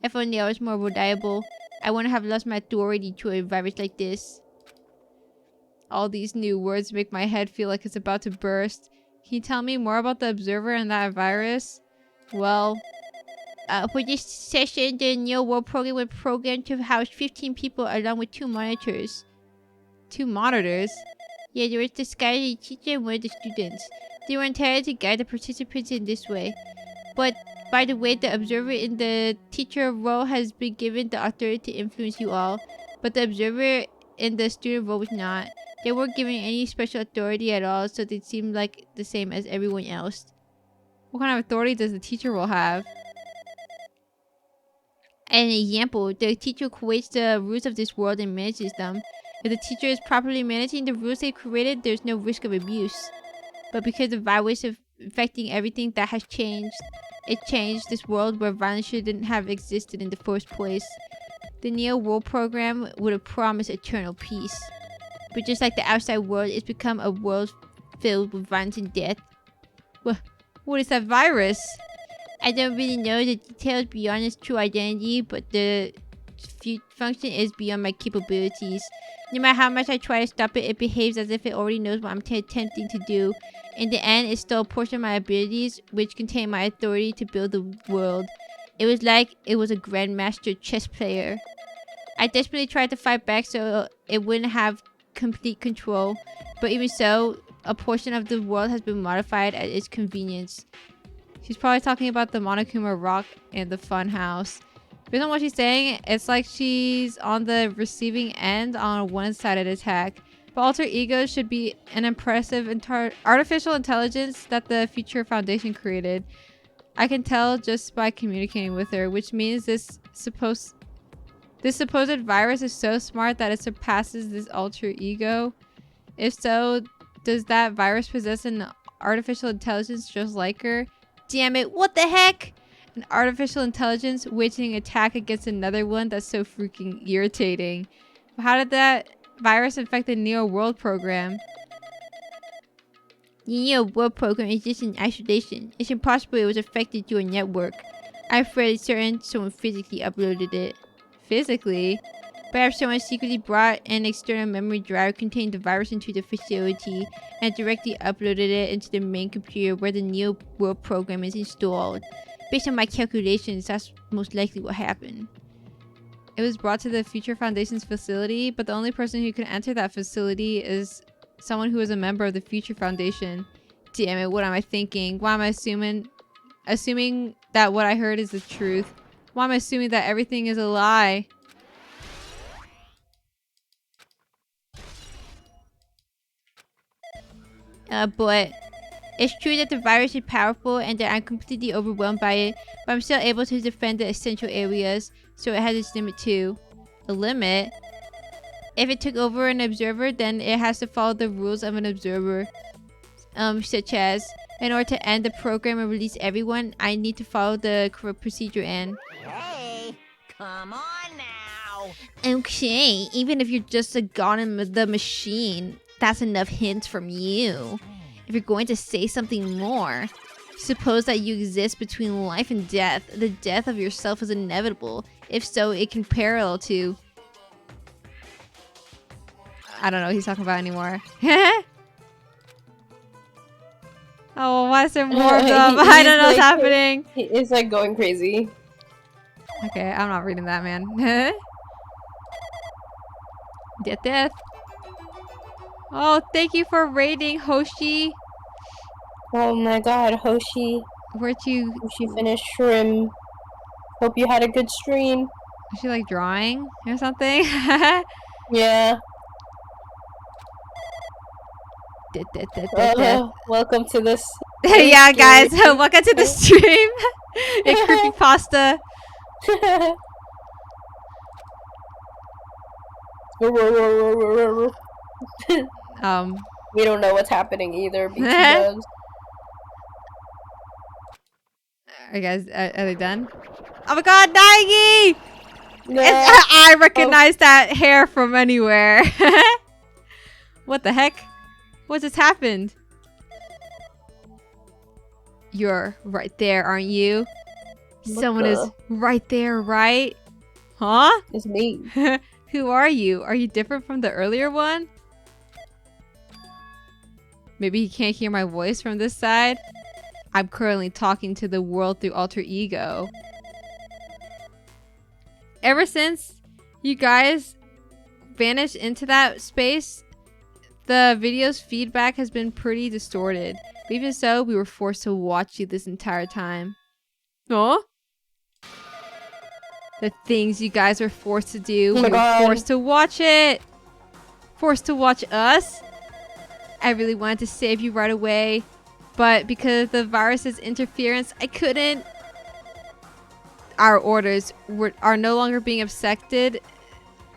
If only I was more reliable. I wouldn't have lost my authority to a virus like this. All these new words make my head feel like it's about to burst. Can you tell me more about the Observer and that virus? Well, for this session, the Neo World program was programmed to house 15 people along with 2 monitors. 2 monitors? Yeah, there was the scratchy teacher and one of the students. They were intended to guide the participants in this way. But by the way, the observer in the teacher role has been given the authority to influence you all. But the observer in the student role was not. They weren't given any special authority at all, so they seemed like the same as everyone else. What kind of authority does the teacher role have? An example, the teacher creates the rules of this world and manages them. If the teacher is properly managing the rules they created, there's no risk of abuse. But because the virus is affecting everything that has changed, it changed this world where violence shouldn't have existed in the first place. The Neo World program would have promised eternal peace. But just like the outside world, it's become a world filled with violence and death. What is that virus? I don't really know the details beyond its true identity, but the function is beyond my capabilities. No matter how much I try to stop it, it behaves as if it already knows what I'm attempting to do. In the end, it stole a portion of my abilities, which contain my authority to build the world. It was like it was a grandmaster chess player. I desperately tried to fight back so it wouldn't have complete control, but even so, a portion of the world has been modified at its convenience. She's probably talking about the Monokuma Rock and the Fun House. Based on what she's saying, it's like she's on the receiving end on a one-sided attack. But alter ego should be an impressive artificial intelligence that the Future Foundation created. I can tell just by communicating with her, which means this supposed virus is so smart that it surpasses this alter ego. If so, does that virus possess an artificial intelligence just like her? Damn it, what the heck? An artificial intelligence waging attack against another one? That's so freaking irritating. How did that virus infect the Neo World program? The Neo World program is just in isolation. It's impossible it was affected through a network. I'm fairly certain someone physically uploaded it. Physically? Perhaps someone secretly brought an external memory drive containing the virus into the facility and directly uploaded it into the main computer where the Neo World program is installed. Based on my calculations, that's most likely what happened. It was brought to the Future Foundation's facility, but the only person who can enter that facility is someone who is a member of the Future Foundation. Damn it, what am I thinking? Why am I assuming that what I heard is the truth? Why am I assuming that everything is a lie? But it's true that the virus is powerful and that I'm completely overwhelmed by it, but I'm still able to defend the essential areas, so it has its limit too. A limit? If it took over an observer, then it has to follow the rules of an observer. Such as, in order to end the program and release everyone, I need to follow the correct procedure and... Hey, come on now. Okay, even if you're just a god in the machine, that's enough hints from you. If you're going to say something more, suppose that you exist between life and death. The death of yourself is inevitable. If so, it can parallel to... I don't know what he's talking about anymore. Oh, why is there more of them? I don't know what's happening. It's like going crazy. Okay, I'm not reading that, man. Death. Oh, thank you for raiding, Hoshi. Oh my god, Hoshi. Where'd you... Hoshi finished Shrim. Hope you had a good stream. Was she like drawing or something? Yeah. Welcome to this. Yeah, guys, welcome to the stream. A creepypasta. We don't know what's happening either. BT does. Are you guys, are they done? Oh my god, Naigi! No. I recognize that hair from anywhere. What the heck? What just happened? You're right there, aren't you? Someone is right there, right? Huh? It's me. Who are you? Are you different from the earlier one? Maybe he can't hear my voice from this side? I'm currently talking to the world through alter ego. Ever since you guys vanished into that space, the video's feedback has been pretty distorted. But even so, we were forced to watch you this entire time. Huh? The things you guys were forced to do. We were forced to watch it. Forced to watch us. I really wanted to save you right away. But because of the virus's interference, I couldn't. Our orders are no longer being accepted,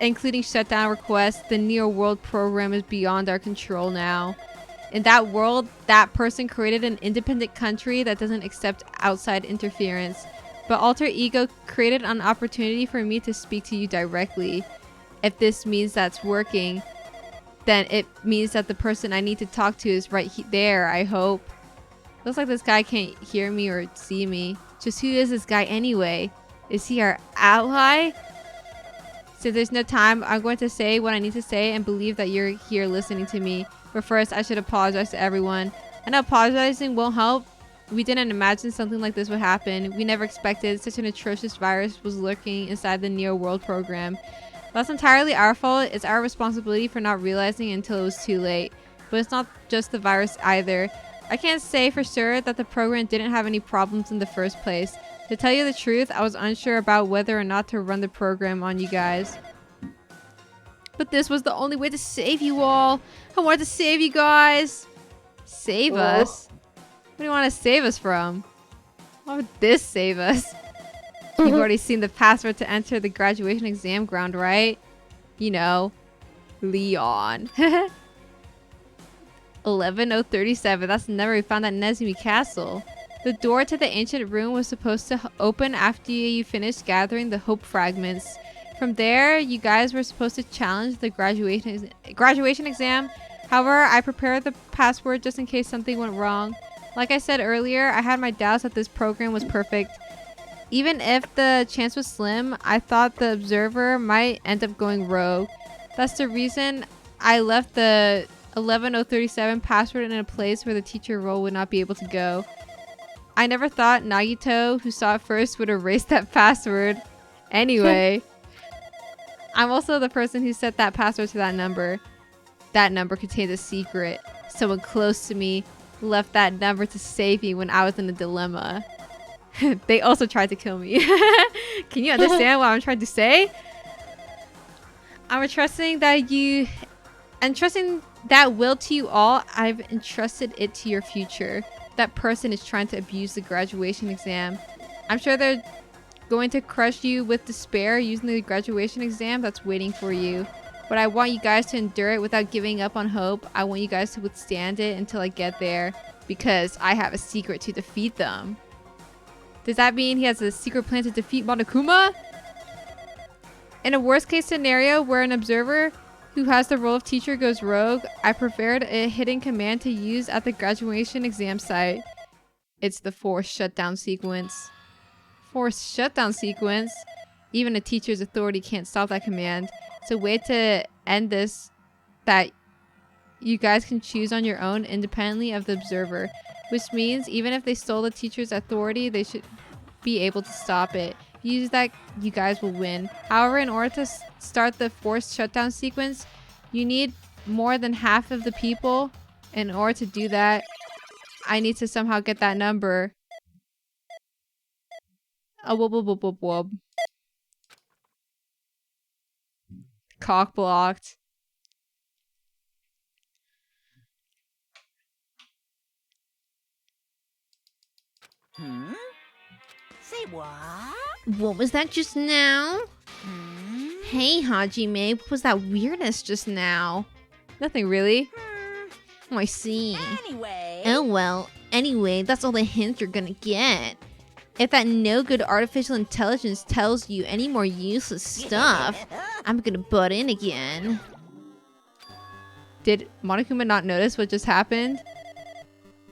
including shutdown requests. The Neo World program is beyond our control now. In that world, that person created an independent country that doesn't accept outside interference. But Alter Ego created an opportunity for me to speak to you directly. If this means that's working, then it means that the person I need to talk to is right there, I hope. Looks like this guy can't hear me or see me. Just who is this guy anyway? Is he our ally? Since there's no time, I'm going to say what I need to say and believe that you're here listening to me. But first, I should apologize to everyone. I know apologizing won't help. We didn't imagine something like this would happen. We never expected such an atrocious virus was lurking inside the Neo World program. That's entirely our fault. It's our responsibility for not realizing until it was too late. But it's not just the virus either. I can't say for sure that the program didn't have any problems in the first place. To tell you the truth, I was unsure about whether or not to run the program on you guys. But this was the only way to save you all. I wanted to save you guys. Save us? What do you want to save us from? Why would this save us? You've already seen the password to enter the graduation exam ground, right? You know, Leon. 11037. That's the number we found at Nezumi Castle. The door to the ancient room was supposed to open after you finished gathering the hope fragments. From there, you guys were supposed to challenge the graduation exam. However, I prepared the password just in case something went wrong. Like I said earlier, I had my doubts that this program was perfect. Even if the chance was slim, I thought the observer might end up going rogue. That's the reason I left the 11037 password in a place where the teacher role would not be able to go. I never thought Nagito, who saw it first, would erase that password. Anyway, I'm also the person who set that password to that number. That number contains a secret. Someone close to me left that number to save me when I was in a dilemma. They also tried to kill me. Can you understand what I'm trying to say? I'm trusting That will to you all, I've entrusted it to your future. That person is trying to abuse the graduation exam. I'm sure they're going to crush you with despair using the graduation exam that's waiting for you. But I want you guys to endure it without giving up on hope. I want you guys to withstand it until I get there, because I have a secret to defeat them. Does that mean he has a secret plan to defeat Monokuma? In a worst case scenario where an observer who has the role of teacher goes rogue, I prepared a hidden command to use at the graduation exam site. It's the forced shutdown sequence. Forced shutdown sequence? Even a teacher's authority can't stop that command. It's a way to end this that you guys can choose on your own independently of the observer. Which means even if they stole the teacher's authority, they should be able to stop it. Use that, you guys will win. However, in order to start the forced shutdown sequence, you need more than half of the people. In order to do that, I need to somehow get that number. Wub wub wub wub wub. Cock blocked. Hmm? Say what? What was that just now? Hmm? Hey, Hajime, what was that weirdness just now? Nothing really. Oh, I see. Anyway. Oh well, anyway, that's all the hints you're gonna get. If that no-good artificial intelligence tells you any more useless stuff, I'm gonna butt in again. Did Monokuma not notice what just happened?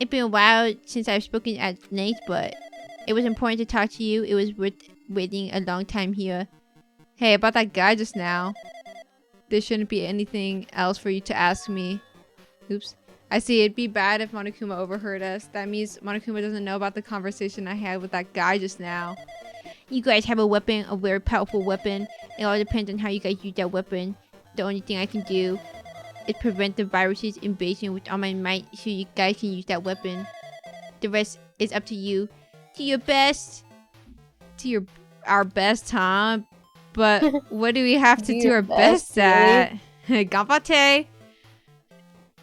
It's been a while since I've spoken at night, but it was important to talk to you. It was worth waiting a long time here. Hey, about that guy just now. There shouldn't be anything else for you to ask me. Oops. I see, it'd be bad if Monokuma overheard us. That means Monokuma doesn't know about the conversation I had with that guy just now. You guys have a weapon, a very powerful weapon. It all depends on how you guys use that weapon. The only thing I can do is prevent the virus's invasion with all my might so you guys can use that weapon. The rest is up to you. To your best. To our best, huh? But what do we have to do your our best best, at? Ganbate!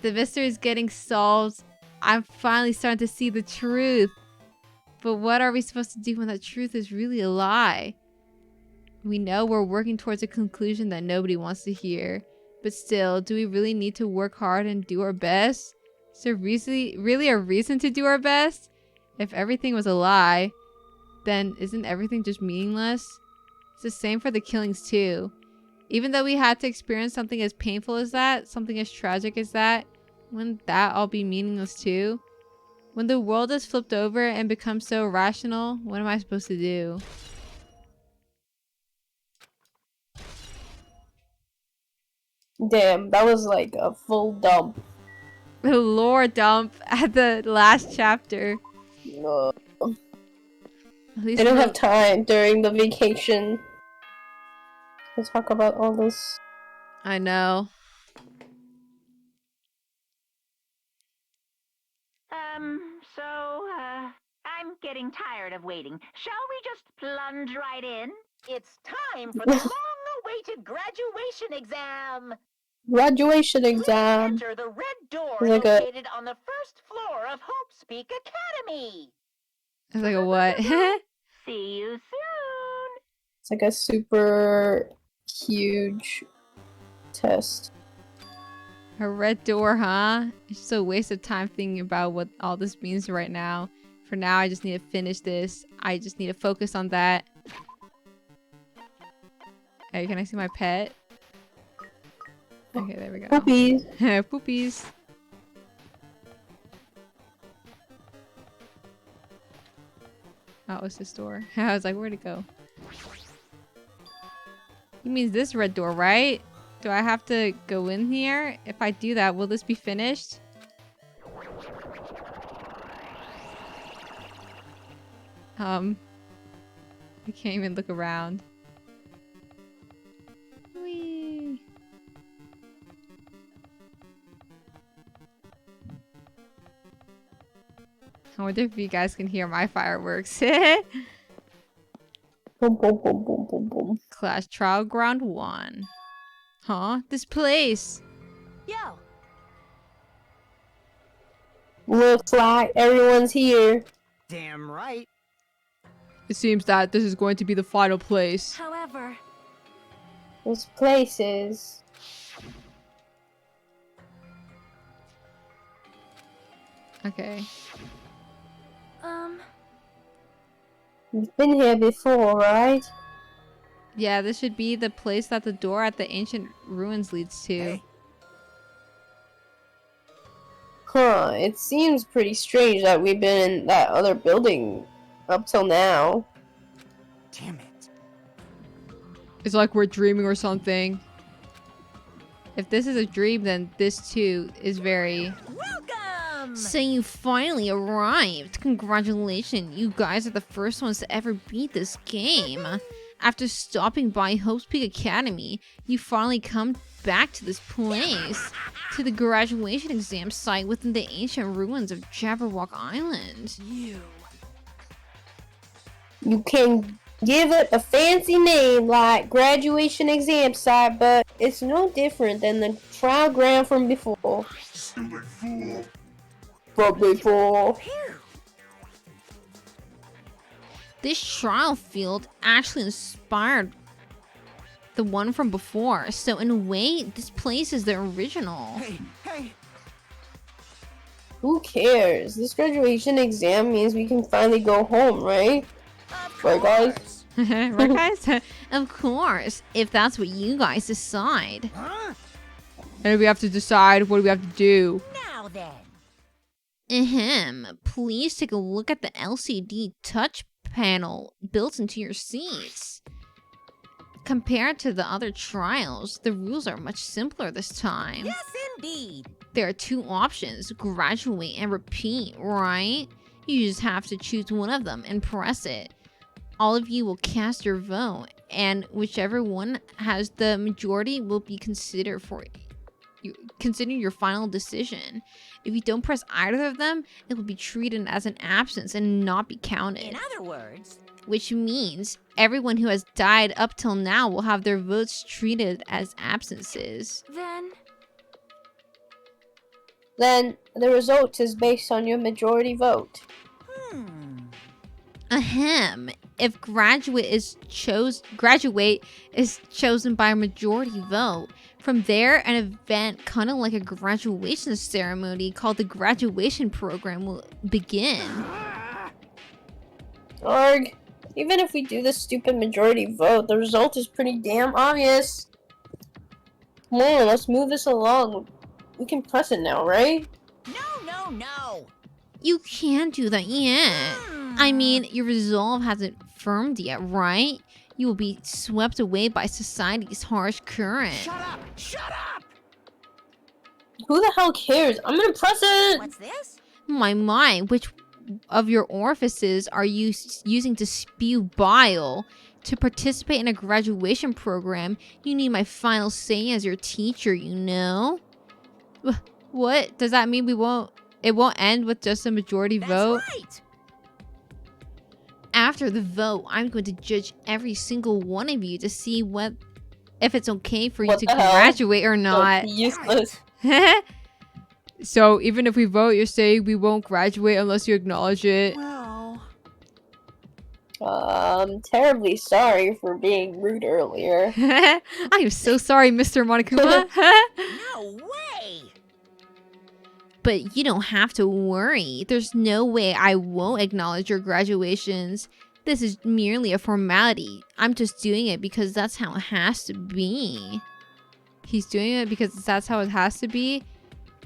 The mystery is getting solved. I'm finally starting to see the truth. But what are we supposed to do when the truth is really a lie? We know we're working towards a conclusion that nobody wants to hear. But still, do we really need to work hard and do our best? Is there really a reason to do our best? If everything was a lie, then isn't everything just meaningless? It's the same for the killings too. Even though we had to experience something as painful as that, something as tragic as that, wouldn't that all be meaningless too? When the world is flipped over and becomes so irrational, what am I supposed to do? Damn, that was like a full dump. The lore dump at the last chapter. No. At I least didn't no- have time during the vacation to talk about all this. I know. I'm getting tired of waiting. Shall we just plunge right in? It's time for the long-awaited graduation exam. Graduation Please exam. enter the red door It's like a- located on the first floor of Hope Speak Academy. It's like a what? See you soon. It's like a super huge test. A red door, huh? It's just a waste of time thinking about what all this means right now. For now, I just need to finish this. I just need to focus on that. Hey, can I see my pet? Okay, there we go. Puppies. Poopies. Oh, it's this door. I was like, where'd it go? He means this red door, right? Do I have to go in here? If I do that, will this be finished? I can't even look around. Whee! I wonder if you guys can hear my fireworks. Boom, boom, boom, boom, boom, boom. Clash Trial Ground 1. Huh? This place! Yo, Looks like everyone's here. Damn right. It seems that this is going to be the final place. However, This place is... Okay. You've been here before, right? Yeah, this should be the place that the door at the ancient ruins leads to. Hey. Huh, it seems pretty strange that we've been in that other building up till now. Damn it. It's like we're dreaming or something. If this is a dream, then this too is very... Welcome! So you finally arrived. Congratulations, you guys are the first ones to ever beat this game. After stopping by Hope's Peak Academy, you finally come back to this place. To the graduation exam site within the ancient ruins of Jabberwock Island. You can give it a fancy name like graduation exam site, but it's no different than the trial ground from before. From before. This trial field actually inspired the one from before, so in a way, this place is the original. Hey. Who cares? This graduation exam means we can finally go home, right? Right, guys? Right, guys? Of course, if that's what you guys decide. Huh? And we have to decide what do we have to do. Now then. Please take a look at the LCD touch panel built into your seats. Compared to the other trials, the rules are much simpler this time. Yes, indeed. There are two options, graduate and repeat, right? You just have to choose one of them and press it. All of you will cast your vote, and whichever one has the majority will be considered for you. Consider your final decision. If you don't press either of them, it will be treated as an absence and not be counted. In other words, Which means everyone who has died up till now will have their votes treated as absences. Then the result is based on your majority vote. If graduate is chosen by a majority vote, from there an event kind of like a graduation ceremony called the graduation program will begin. Arg, even if we do this stupid majority vote, the result is pretty damn obvious. Come on, let's move this along. We can press it now, right? no. You can't do that yet. I mean, your resolve hasn't firmed yet, right? You will be swept away by society's harsh current. Shut up! Who the hell cares? I'm gonna press it! What's this? My, which of your orifices are you using to spew bile? To participate in a graduation program, you need my final say as your teacher, you know? What? Does that mean it won't end with just a majority vote? That's right. After the vote, I'm going to judge every single one of you to see if it's okay for you What to the hell? graduate or not. Useless. So even if we vote, you're saying we won't graduate unless you acknowledge it. Well, I'm terribly sorry for being rude earlier. I am so sorry, Mr. Monokuma. No way. But you don't have to worry. There's no way I won't acknowledge your graduations. This is merely a formality. I'm just doing it because that's how it has to be. He's doing it because that's how it has to be.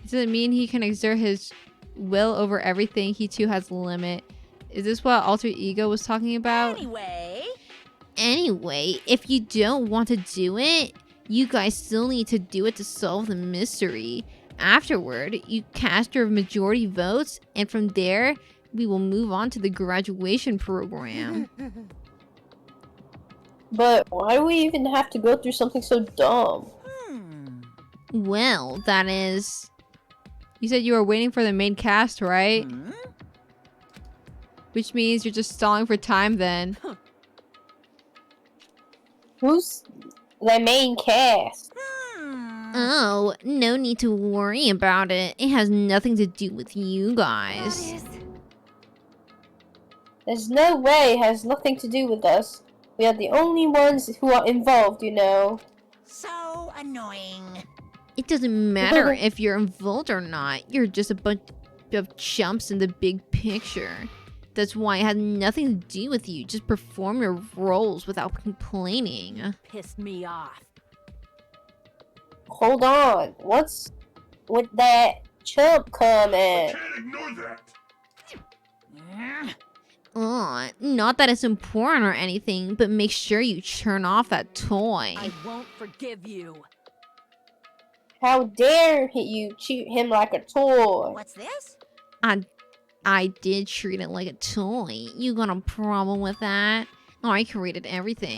Does it mean he can exert his will over everything? He too has a limit. Is this what alter ego was talking about? Anyway, if you don't want to do it, you guys still need to do it to solve the mystery. Afterward, you cast your majority votes, and from there, we will move on to the graduation program. But why do we even have to go through something so dumb? Well, that is... You said you were waiting for the main cast, right? Which means you're just stalling for time then. Who's the main cast? Oh, no need to worry about it. It has nothing to do with you guys. There's no way it has nothing to do with us. We are the only ones who are involved, you know. So annoying. It doesn't matter if you're involved or not. You're just a bunch of chumps in the big picture. That's why it had nothing to do with you. Just perform your roles without complaining. Pissed me off. Hold on. What's with that chump comment? Can't ignore that. Not that it's important or anything, but make sure you turn off that toy. I won't forgive you. How dare you treat him like a toy? What's this? I did treat it like a toy. You got a problem with that? Oh, I created everything.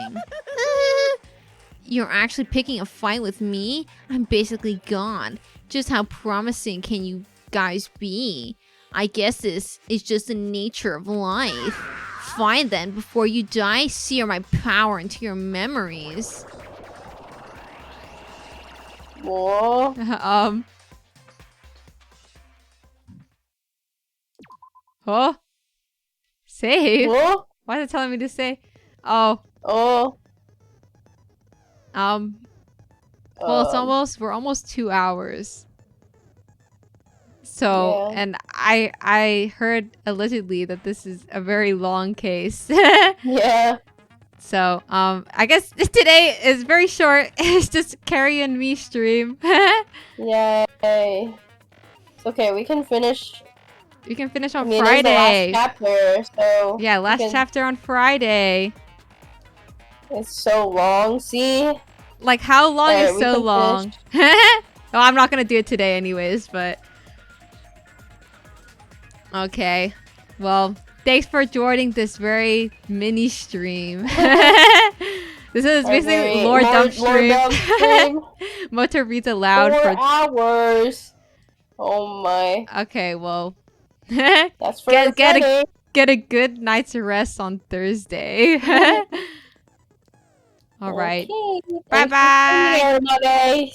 You're actually picking a fight with me? I'm basically gone. Just how promising can you guys be? I guess this is just the nature of life. Fine then, before you die, sear my power into your memories. Whoa. Oh. Save? Whoa. Why is it telling me to say? Oh. Oh. Well, we're almost 2 hours. So, Yeah. and I heard allegedly that this is a very long case. Yeah. So, I guess today is very short. It's just Carrie and me stream. Yay. It's okay, we can finish. We can finish on I mean, Friday. it's the last chapter, so Yeah, last chapter on Friday. it's so long. See? Like, how long Alright, is we so can long? Well, I'm not gonna do it today anyways, but... Okay. Well, thanks for joining this very mini stream. This is basically Lord Dump stream. Motor reads aloud 4 for... hours. Oh my. Okay, well... That's for get Friday. get a good night's rest on Thursday. All right. Okay. Bye-bye. Thanks for coming, everybody.